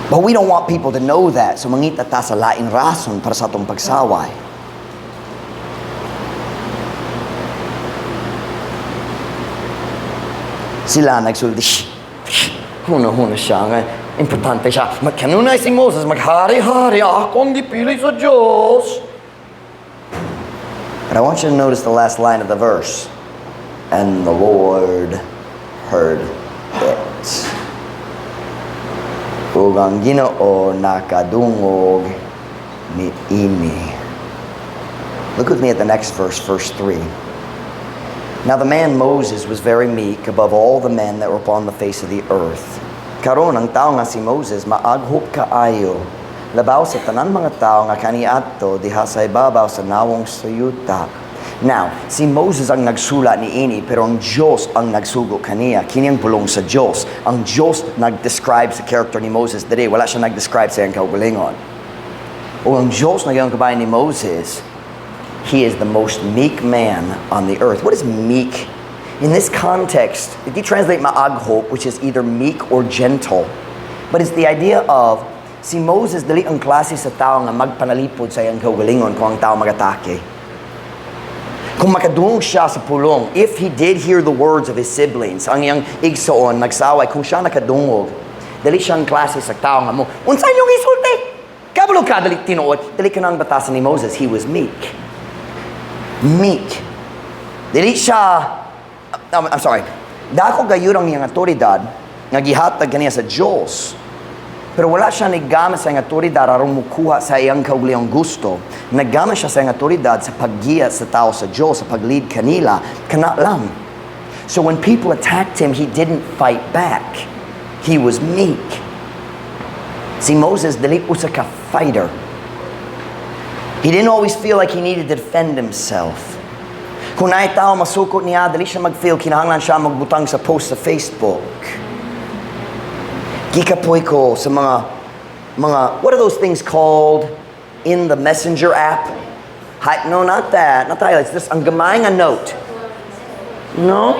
But we don't want people to know that. So mangita ta sa laing rason para sa atong pagsaway. Sila nagsulti, huna siya nga. Importante siya. Kanunay si Moses, maghari-hari, akong gipili sa Diyos. But I want you to notice the last line of the verse. And the Lord heard it. Ug ang Ginoo nakadungog ni ini. Look with me at the next verse, verse 3. Now the man Moses was very meek above all the men that were upon the face of the earth. Karon ang tao nga si Moses maaghop kaayo labaw sa tanan mga tao nga kaniadto diha sa ibabaw sa nawong sayuta. Now, si Moses ang nagsula ni ini pero ang Diyos ang nagsugo kaniya. Kini ang pulong sa Diyos. Ang Diyos nag-describe sa character ni Moses diri. Wala siya nag-describe sa iyang kaugalingon. O ang Diyos na iyang kabayan ni Moses, he is the most meek man on the earth. What is meek? In this context, if you translate ma'aghop, which is either meek or gentle, but it's the idea of si Moses dali ang klase sa tao nga magpanalipod sa iyang kaugalingon kung ang tao magatake. Kung makadungog siya sa pulong, if he did hear the words of his siblings, ang iyang igsoon, nagsaway, kung siya nakadungog, dali siyang klase sa tao nga mo, unsa niyong isulti? Kabalo ka, dali tinuod. Dali ka nang batasan ni Moses, he was meek. Meek. Dili siya, I'm sorry, dako gayurang iyang autoridad, nga gihatag kaniya sa Diyos. Pero wala siya naggamit sa iyang autoridad aron mukuha sa iyang kaugalingong gusto. Naggamit siya sa iyang autoridad sa paggiya sa tao sa Diyos, sa pag-lead kanila, kana lang. So when people attacked him, he didn't fight back. He was meek. Si Moses, dili usa ka fighter. He didn't always feel like he needed to defend himself. Kung naay tao masukot niya, dali siya mag-feel kinahanglan siya magbutang sa post sa Facebook. Gikapoy ko sa mga, what are those things called in the messenger app? No, not that. Not that. It's this, ang gamay nga note. No?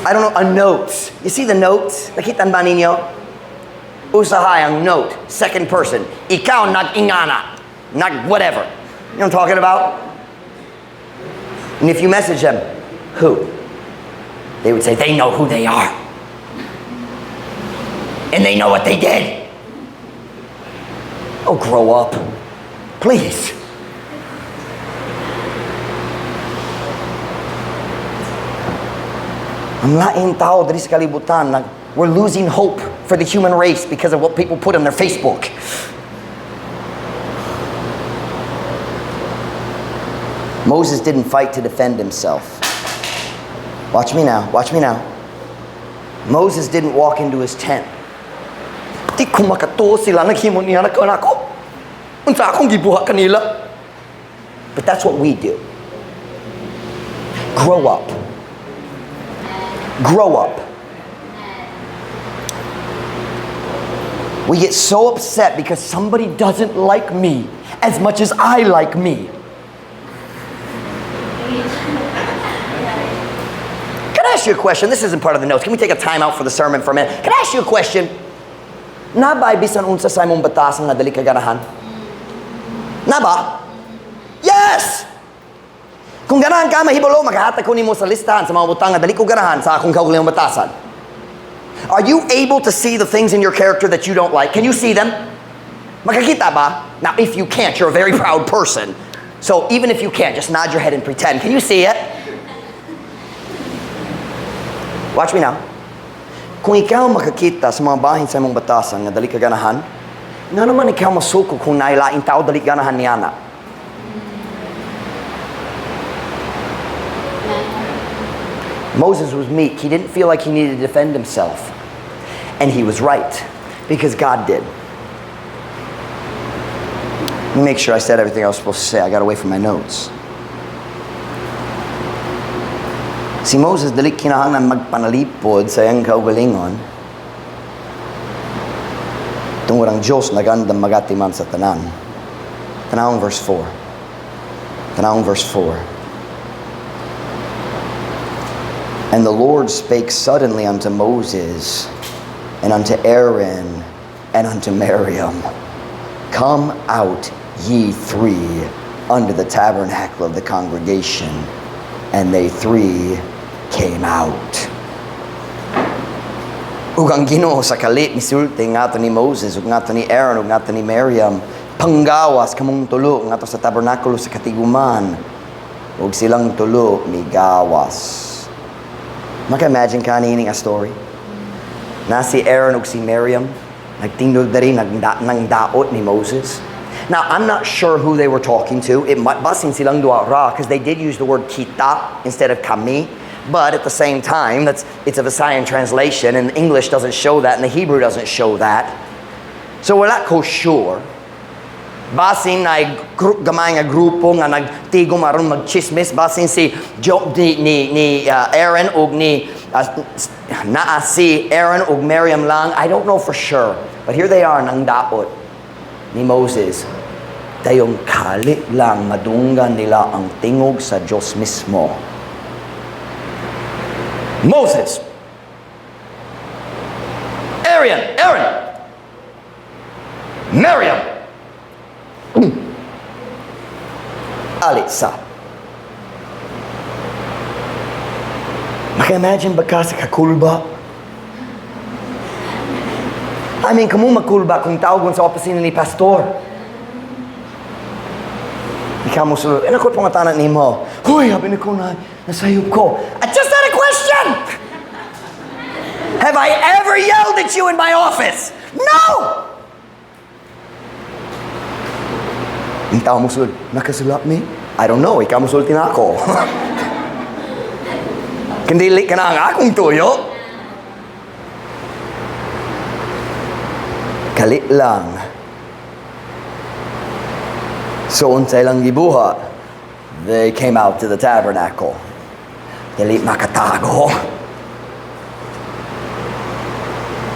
I don't know, a note. You see the notes? Nakitaan ba ninyo? Usahay ang note. Second person. Ikaw nag-ingana. Nag-whatever. You know what I'm talking about? And if you message them, who? They would say, they know who they are. And they know what they did. Oh, grow up. Please. Ang laing tao diri sa kalibutan, we're losing hope for the human race because of what people put on their Facebook. Moses didn't fight to defend himself. Watch me now. Watch me now. Moses didn't walk into his tent. Di ko makato sila naghimo niya na ako. Unsa akong gibuhat kanila? But that's what we do. Grow up. Grow up. We get so upset because somebody doesn't like me as much as I like me. Can I ask you a question? This isn't part of the notes. Can we take a time out for the sermon for a minute? Can I ask you a question? Nabay bisan unsa sa imong batasan nga dali ka ganahan? Naba? Yes! Kung ganahan ka mahibalo, maghahatag ko nimo sa listahan sa mga butang nga dali ko ganahan sa akong kaugalingong batasan. Are you able to see the things in your character that you don't like? Can you see them? Makakita ba? Now, if you can't, you're a very proud person. So even if you can't, just nod your head and pretend. Can you see it? Watch me now. Kung ikaw makakita sa mga bahin sa imong batasan nga dali ka ganahan, nga naman ikaw masuko kung nailaing tao dali ganahan niya na. Moses was meek. He didn't feel like he needed to defend himself. And he was right, because God did. Let me make sure I said everything I was supposed to say. I got away from my notes. Si Moses dili kinahanglan magpanalipod sa iyang kaugalingon. Tungod ang Diyos nagandam magatiman sa tanan. Tanawang verse 4. Tanawang verse 4. And the Lord spake suddenly unto Moses, and unto Aaron, and unto Miriam, Come out, ye three, unto the tabernacle of the congregation. And they three came out. Ug ang Ginoo sa kalit misulti nga to ni Moses, ug nga to ni Aaron, ug nga to ni Miriam, panggawas kamong tulo nga to sa tabernakulo sa katiguman, ug silang tulo migawas. Maka-imagine ka nining a story? Na si Aaron ug si Miriam, nagtindog dari nang daot ni Moses. Now, I'm not sure who they were talking to. It might basin silang duwa ra, because they did use the word kita instead of kami. But at the same time, it's a Visayan translation, and English doesn't show that, and the Hebrew doesn't show that. So wala ko sure. Basin na gamay nga grupo nga nagtigom aron magchismis, basin si Aaron ug ni naa si Aaron ug Miriam lang. I don't know for sure. But here they are nang daot ni Moses. Dayong kali lang madunggan nila ang tingog sa Diyos mismo. Moses, Aaron, Miriam, alisa. Maka-imagine ba ka sa kakulba? I mean, kamo makulba kung tawagon sa opisina ni pastor. Ikaw mo sulod. Ano ko pangatanan ni mo? Hoy, habi na ko na nasayop ko. I just had a question! Have I ever yelled at you in my office? No! Ang tao mo sulod, nakasulap ni? I don't know, ikaw mo sulod na ako. Kandili ka na ang akong tuyo. Kali lang. So unsay lang gibuha, they came out to the tabernacle. Dili makatago.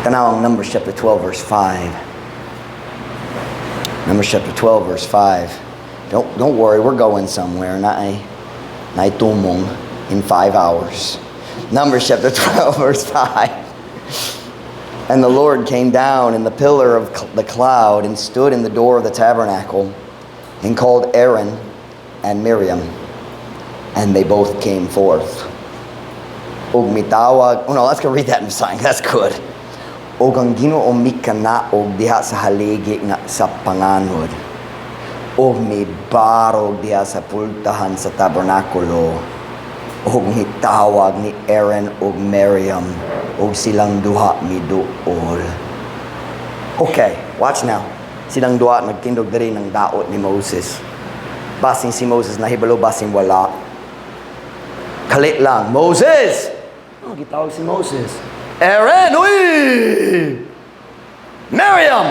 Tanaw ang Numbers chapter 12 verse 5. Numbers chapter 12 verse 5. Don't worry, we're going somewhere. Naay tumong in 5 hours. Numbers chapter 12 verse 5. And the Lord came down in the pillar of the cloud and stood in the door of the tabernacle and called Aaron and Miriam, and they both came forth. Og mitawag, oh no, let's go read that in sign. That's good. Og ang Ginoo mikanaog diha sa haligi nga sa panganod. Og mibarog diha sa pultahan sa tabernakulo. Og mitawag ni Aaron og Miriam, og silang duha miduol. Okay, watch now. Silang duha nagtindog diri ng daot ni Moses. Basing si Moses nahibalo, basing wala. Kalit lang, Moses! Oh, gitawag si Moses. Aaron, uy! Miriam!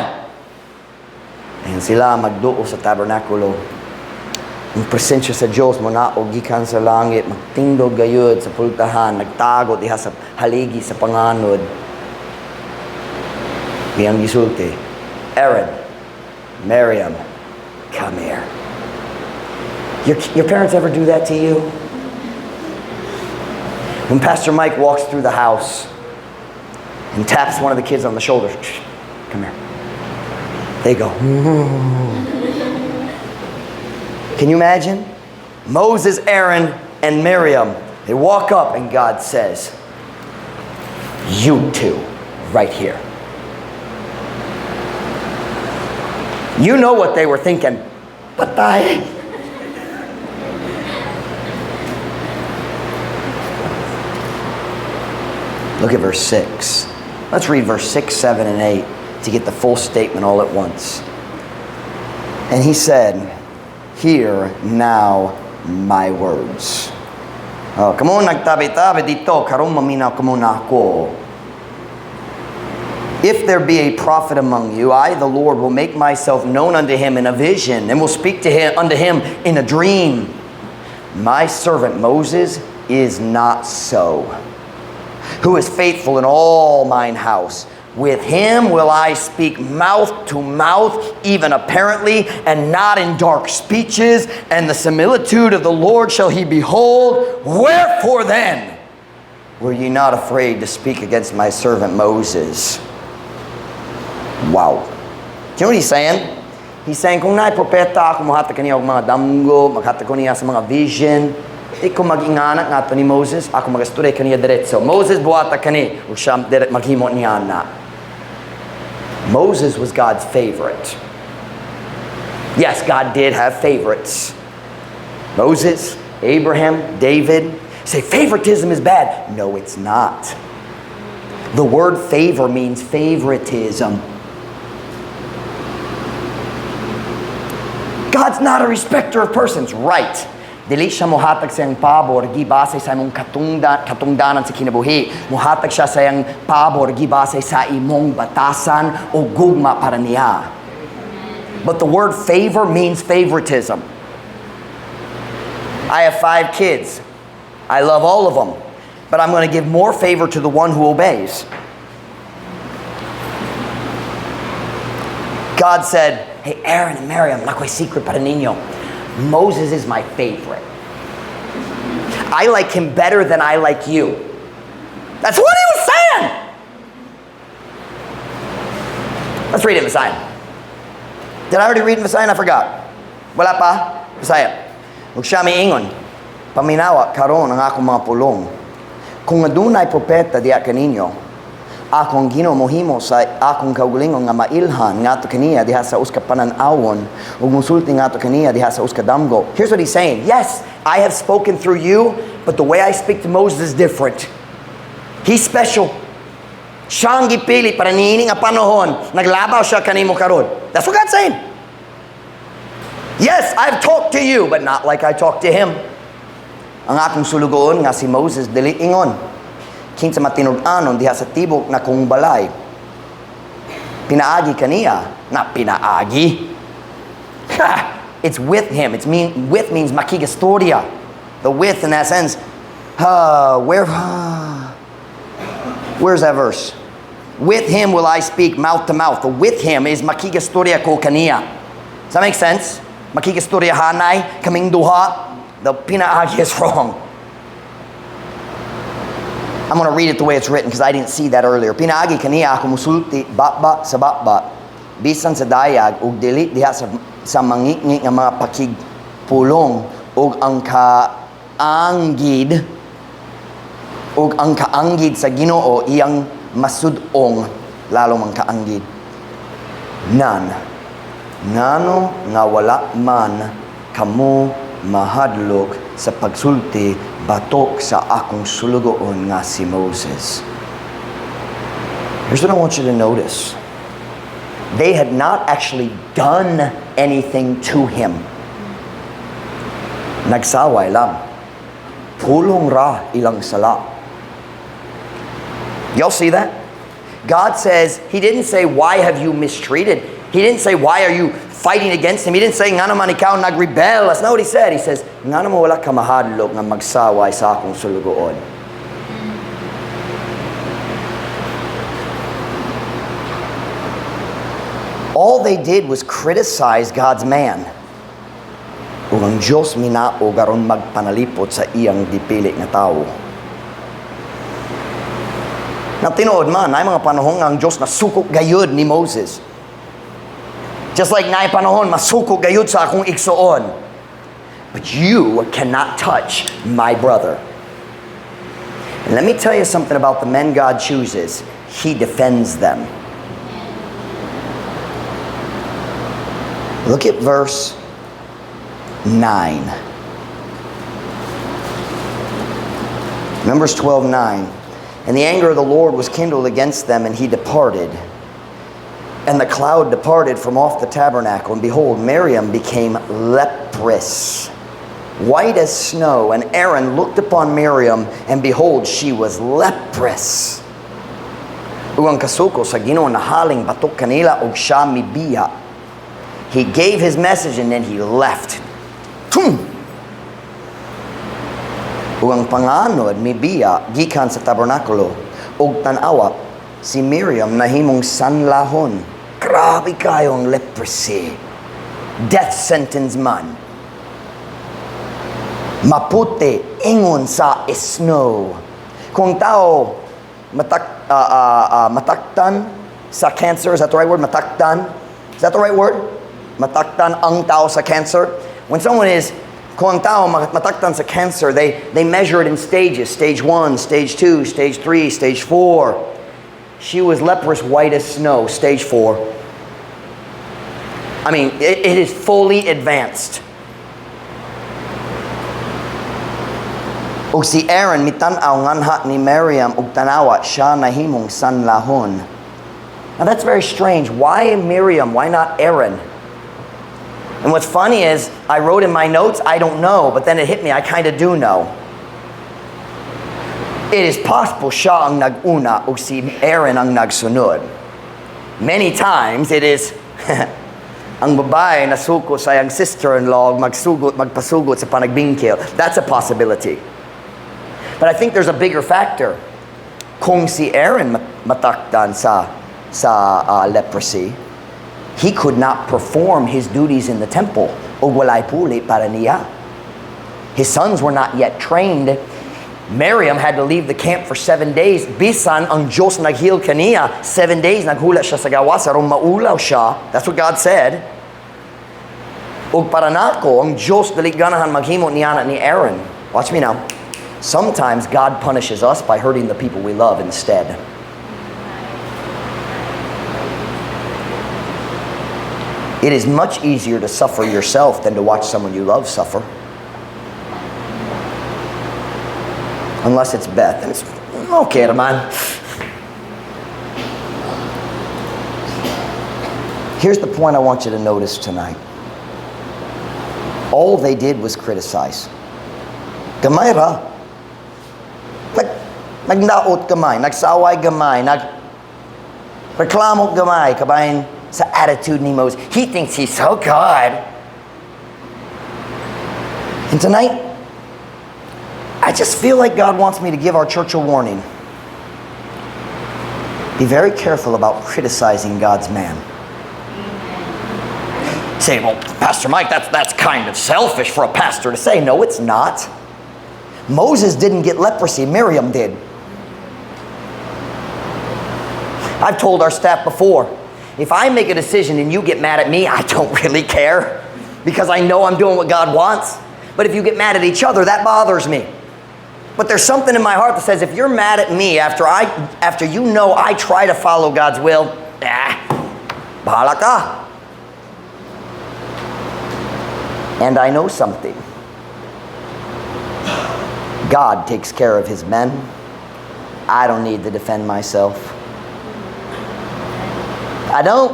Ayan sila magduo sa tabernakulo. Ang presensya sa Diyos manaog gikan sa langit, magtindog gayud sa pultahan, nagtago diha sa haligi sa panganod. Ngayang gisulti, Aaron, Miriam, come here. Your parents ever do that to you? When Pastor Mike walks through the house and taps one of the kids on the shoulder, come here. They go, Can you imagine? Moses, Aaron, and Miriam, they walk up and God says, you two, right here. You know what they were thinking. Patay. Look at verse 6. Let's read verse 6, 7, and 8 to get the full statement all at once. And he said, hear now my words. Oh, come on, nagtabi-tabi dito. Karong maminaw kamo na ako. If there be a prophet among you, I, the Lord, will make myself known unto him in a vision, and will speak to him unto him in a dream. My servant Moses is not so. Who is faithful in all mine house. With him will I speak mouth to mouth, even apparently, and not in dark speeches, and the similitude of the Lord shall he behold. Wherefore then were ye not afraid to speak against my servant Moses? Wow. Do you know what he's saying? He's saying, kung naay propeta, ako mahatag kaniya og mga damgo, maghatag ko niya sa mga vision, ikaw mag-inganak nga ni Moses, ako mag-asturay kaniya diretso. Moses buhata kani, ug siya maghimo niya na. Moses was God's favorite. Yes, God did have favorites. Moses, Abraham, David. Say favoritism is bad. No, it's not. The word favor means favoritism. God's not a respecter of persons. Right. Dili siya muhatag sa iyang pabor, gibase sa imong katungdanan sa kinabuhi. Muhatag siya sa iyang pabor, gibase sa imong batasan o gugma para niya. But the word favor means favoritism. I have 5 kids. I love all of them. But I'm going to give more favor to the one who obeys. God said, hey, Aaron and Miriam, nakoy secret para ninyo. Moses is my favorite. I like him better than I like you. That's what he was saying. Let's read it, Messiah. Did I already read Messiah? I forgot. Wala pa? Messiah. Ug siya miingon, paminawa karon ang akong mga pulong. Kung adunay propeta diha kaninyo, akong ginomohimo sa akong kaugalingon nga mailhan ngadto kaniya diha sa uska panan-awon ug musulti ngadto kaniya diha sa uska damgo. Here's what he's saying. Yes, I have spoken through you, but the way I speak to Moses is different. He's special. Siya ang gipili para niini nga panahon naglabaw siya kanimo karon. That's what God's saying. Yes, I've talked to you, but not like I talked to him. Ang akong sulugoon nga si Moses dili ingon. Kinsa matinud-anon diha sa tibok na kung balay. Pinaagi kaniya, na pinaagi. It's with him. With means makigastorya. The with in that sense. Where's that verse? With him will I speak mouth to mouth. The with him is makigastorya ko kaniya. Does that make sense? Makigastorya hanay, kaming duha. The pinaagi is wrong. I'm going to read it the way it's written because I didn't see that earlier. Pinaagi kaniya ako musulti bakba sa bakba bisan sa dayag ug dili diha sa mangingi nga mga pakigpulong ug ang kaanggid sa Ginoo iyang masud-ong lalo man kaanggid. Ngano nga wala man kamo mahadlok sa pagsulti batok sa akong sulugoon nga si Moses. Here's what I want you to notice. They had not actually done anything to him. Nagsaway lang. Pulong ra ilang sala. Y'all see that? God says, he didn't say, why have you mistreated? He didn't say, why are you fighting against him? He didn't say, nga naman ikaw nagrebel. That's not what he said. He says, nga naman wala ka mahadlok nga magsaway sa akong sulugoon. All they did was criticize God's man. Ug ang Diyos minao garon magpanalipot sa iyang dipili nga tao. Na tinuod man, ay mga panahon nga ang Diyos nasukok gayud ni Moses. Just like naay panahon, masukok gayud sa akong igsuon. But you cannot touch my brother. And let me tell you something about the men God chooses. He defends them. Look at verse 9. Numbers 12:9. And the anger of the Lord was kindled against them, and he departed. And the cloud departed from off the tabernacle, and behold, Miriam became leprous, white as snow. And Aaron looked upon Miriam, and behold, she was leprous. Ugang kasuko sa Ginoo nahaling batok kanila og siya mibiya. He gave his message and then he left. Ug ang panganod mibiya gikan sa tabernakulo ug tan-awa si Miriam nahimong sanlahon. Grabe kayo ang leprosy. Death sentence man. Maputi ingon sa snow. Kung tao mataktan sa cancer, is that the right word? Mataktan? Is that the right word? Mataktan ang tao sa cancer? When someone is, kung ang tao mataktan sa cancer, they measure it in stages. Stage 1, stage 2, stage 3, stage 4. She was leprous white as snow, stage 4. I mean, it is fully advanced. Ug si Aaron mitanaw nganha ni Miriam ug tanawa siya nahimong sanlahon. Now that's very strange. Why Miriam? Why not Aaron? And what's funny is, I wrote in my notes, I don't know, but then it hit me, I kind of do know. It is possible siya ang nag-una ug si Aaron ang nagsunod. Many times it is ang babae nasuko sa iyang sister-in-law magpasugot sa panagbingkil. That's a possibility. But I think there's a bigger factor. Kung si Aaron matakdan sa leprosy, he could not perform his duties in the temple. O walay puli para niya. His sons were not yet trained. Miriam had to leave the camp for 7 days. Bisan ang Diyos naghil kaniya. 7 days naghula siya sa gawas aron maulaw siya. That's what God said. O para nako, ang Diyos dali ganahan maghimo niya ni Aaron. Watch me now. Sometimes God punishes us by hurting the people we love instead. It is much easier to suffer yourself than to watch someone you love suffer. Unless it's Beth. And it's okay, man. Here's the point I want you to notice tonight. All they did was criticize. Gamay ra. Nagnaot gamay, nagsaway gamay, nagreklamo gamay, kabayan sa attitude ni Moses. He thinks he's so good. And tonight, I just feel like God wants me to give our church a warning. Be very careful about criticizing God's man. Say, well, Pastor Mike, that's kind of selfish for a pastor to say. No, it's not. Moses didn't get leprosy, Miriam did. I've told our staff before, if I make a decision and you get mad at me, I don't really care because I know I'm doing what God wants. But if you get mad at each other, that bothers me. But there's something in my heart that says if you're mad at me after you know I try to follow God's will, bahala ka. And I know something. God takes care of his men. I don't need to defend myself. I don't.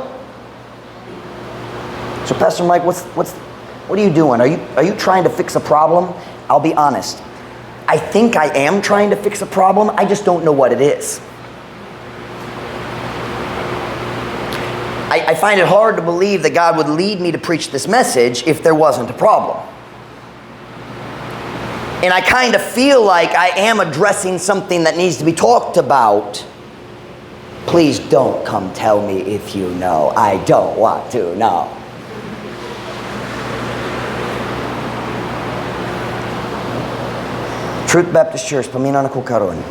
So Pastor Mike, what are you doing? Are you trying to fix a problem? I'll be honest. I think I am trying to fix a problem. I just don't know what it is. I find it hard to believe that God would lead me to preach this message if there wasn't a problem. And I kind of feel like I am addressing something that needs to be talked about. Please don't come tell me if you know. I don't want to know. Truth Baptist Church, pamina na ko karon.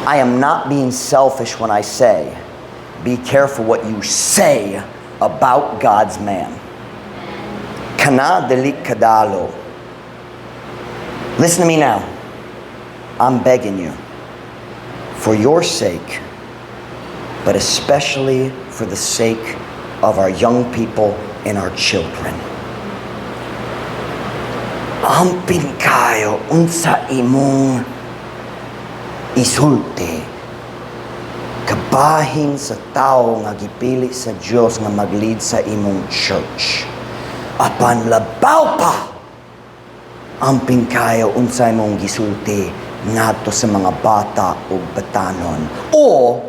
I am not being selfish when I say, be careful what you say about God's man. Kana delik kadalo. Listen to me now. I'm begging you, for your sake, but especially for the sake of our young people and our children. Ampin kayo unsa imong isulti kabahin sa tao nga gipili sa Dios nga mag-lead sa imong church. Apan labaw pa ampin kayo unsa imong gisulti ngadto sa mga bata ug batanon o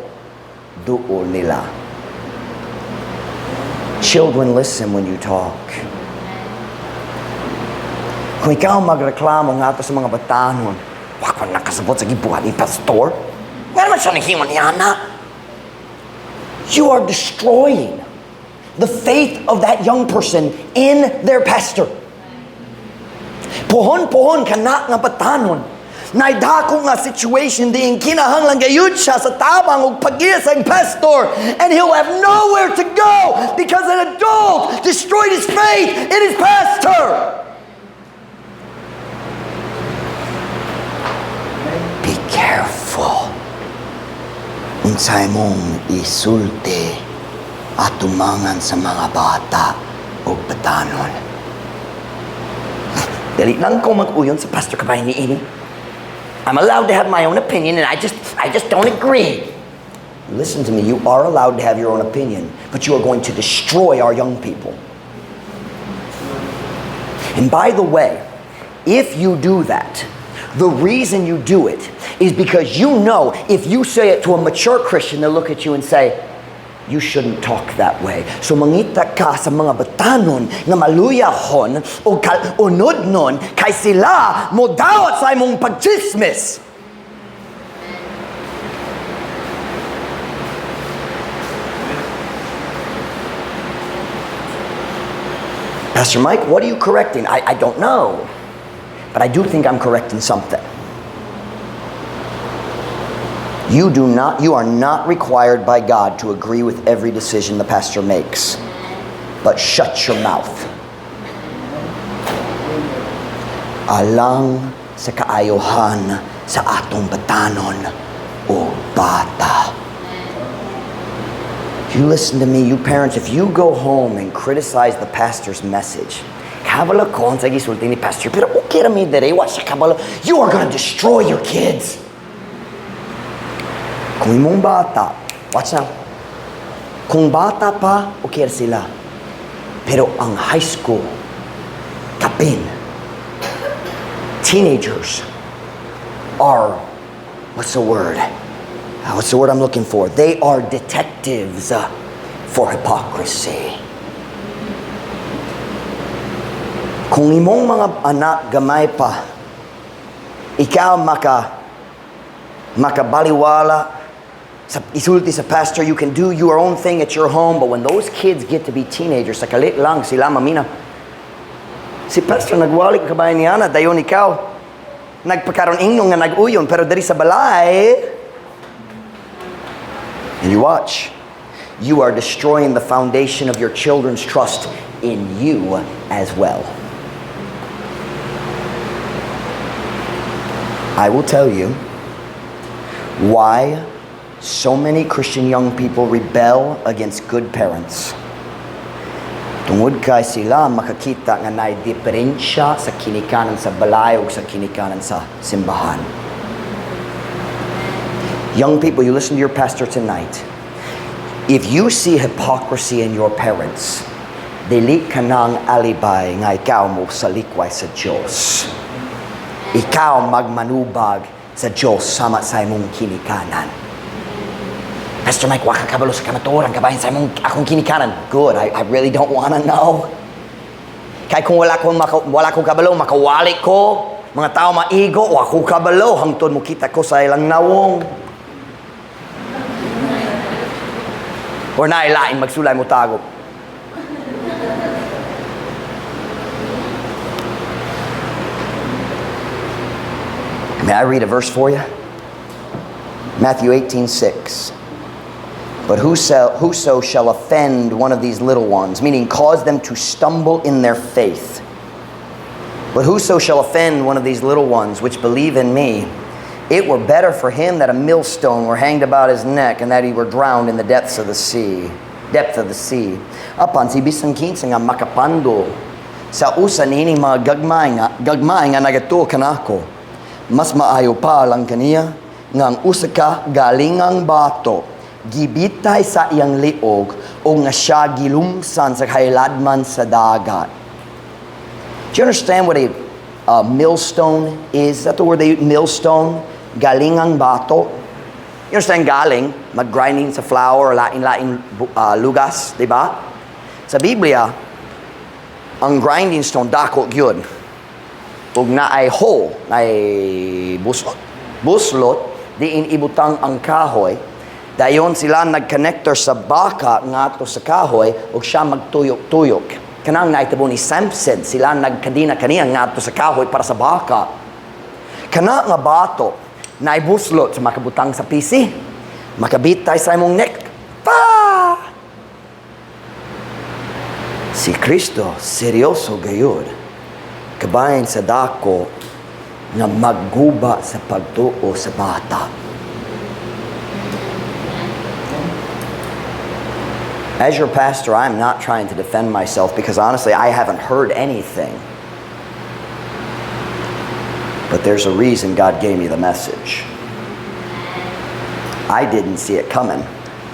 duol nila. Children, listen when you talk. Kung ikaw magreklamo nga ito sa mga batanon, wako nakasabot sa gibuhat ni pastor, nga naman siya nahiman niya na. You are destroying the faith of that young person in their pastor. Pohon-pohon ka na nga batanon, naidako nga situation din kinahanglan gayud siya sa tabang ug pag-iya sa pastor, and he'll have nowhere to go because an adult destroyed his faith in his pastor. Be careful unsay mong isulti at tumangan sa mga bata o batanon. Dali lang ko mag-uyon sa Pastor Kabay ni Ini. I'm allowed to have my own opinion, and I just don't agree. Listen to me, you are allowed to have your own opinion, but you are going to destroy our young people. And by the way, if you do that, the reason you do it is because you know if you say it to a mature Christian, they'll look at you and say, you shouldn't talk that way. So mangita ka sa mga batanon na maluyahon o unod nun kay sila mo dawat sa imong pagchismis. Pastor Mike, what are you correcting? I don't know. But I do think I'm correcting something. You are not required by God to agree with every decision the pastor makes. But shut your mouth. Alang sa kaayohan sa atong batanon o bata. You listen to me, you parents, if you go home and criticize the pastor's message, kabalo ko sa gisulti ni pastor, pero okay ra mi dere, wa siya kabalo, you are gonna destroy your kids. Kung imong bata, watch now, kung bata pa, okay sila. Pero ang high school, kapin, teenagers are, what's the word I'm looking for? They are detectives for hypocrisy. Kung imong mga anak gamay pa, ikaw makabaliwala, sa isulti sa pastor, you can do your own thing at your home, but when those kids get to be teenagers, sa kalit lang sila mamina. Si pastor nagwalik kabayan niya na, dayon ikaw, nagpakaroon inyong nga nag-uyon, pero dari sa balay, and you watch, you are destroying the foundation of your children's trust in you as well. I will tell you why so many Christian young people rebel against good parents. Tungod kay sila makakita nga naay diferensya sa kinikanan sa balay ug sa kinikanan sa simbahan. Young people, you listen to your pastor tonight. If you see hypocrisy in your parents, dili ka nang alibay nga ikaw mo salikway sa Diyos. Ikaw magmanubag sa Diyos sama sa imong kinikanan. Pastor Mike, waka kabalo sa kamaturan, kabahin sa akong kinikanan. Good, I really don't wanna know. Kaya kung wala kong kabalo, makawali ko. Mga tao maigo, wala kong kabalo, hangtod mo kita ko sa ilang nawong. Or nailain, magsulay mo tago. May I read a verse for you? Matthew 18:6. But whoso shall offend one of these little ones, meaning cause them to stumble in their faith. But whoso shall offend one of these little ones which believe in me, it were better for him that a millstone were hanged about his neck and that he were drowned in the depths of the sea. Apan si bisan kinsa nga makapando sa usa nini mga gagmay nga nagato kanako, mas maayo pa lang kaniya nga ang usa ka galingang bato gibitay sa iyang liog o nga siya gilumsan sa kailadman sa dagat. Do you understand what a millstone is? Is that the word they use? Millstone? Galingang bato? You understand galing? Mag-grinding sa flour, lain-lain lugas, di ba? Sa Biblia, ang grinding stone, dako yun. ug naay hole, naay buslot, diin ibutang ang kahoy. Dayon sila nag-connector sa baka ngadto sa kahoy ug siya magtuyok-tuyok. Kanang naitabo ni Samson, sila nagkadina kaniya ngadto sa kahoy para sa baka. Kana nga bato naay buslot sa makabutang sa pisi. Makabitay sa imong neck. Pa! Si Kristo seryoso gayud. Kabayan sa dako na magguba sa pagtuo sa bata. As your pastor, I'm not trying to defend myself because honestly, I haven't heard anything. But there's a reason God gave me the message. I didn't see it coming.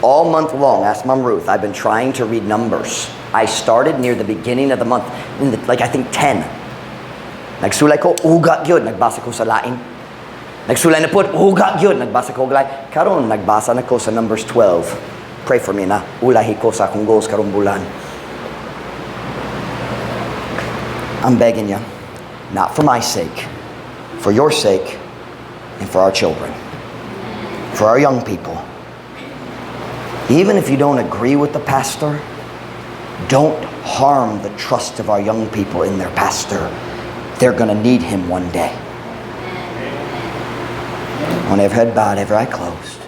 All month long, ask Mom Ruth, I've been trying to read numbers. I started near the beginning of the month, I think 10. Nagsulay ko, uga gyud, nagbasa ko sa lain. Nagsulay na po, uga gyud, nagbasa ko galay. Karon, nagbasa na ko sa Numbers 12. Pray for me na, ulahi ko sa akong goals karong bulan. I'm begging you, not for my sake, for your sake, and for our children, for our young people. Even if you don't agree with the pastor, don't harm the trust of our young people in their pastor. They're gonna need him one day. When every head bowed, every eye closed.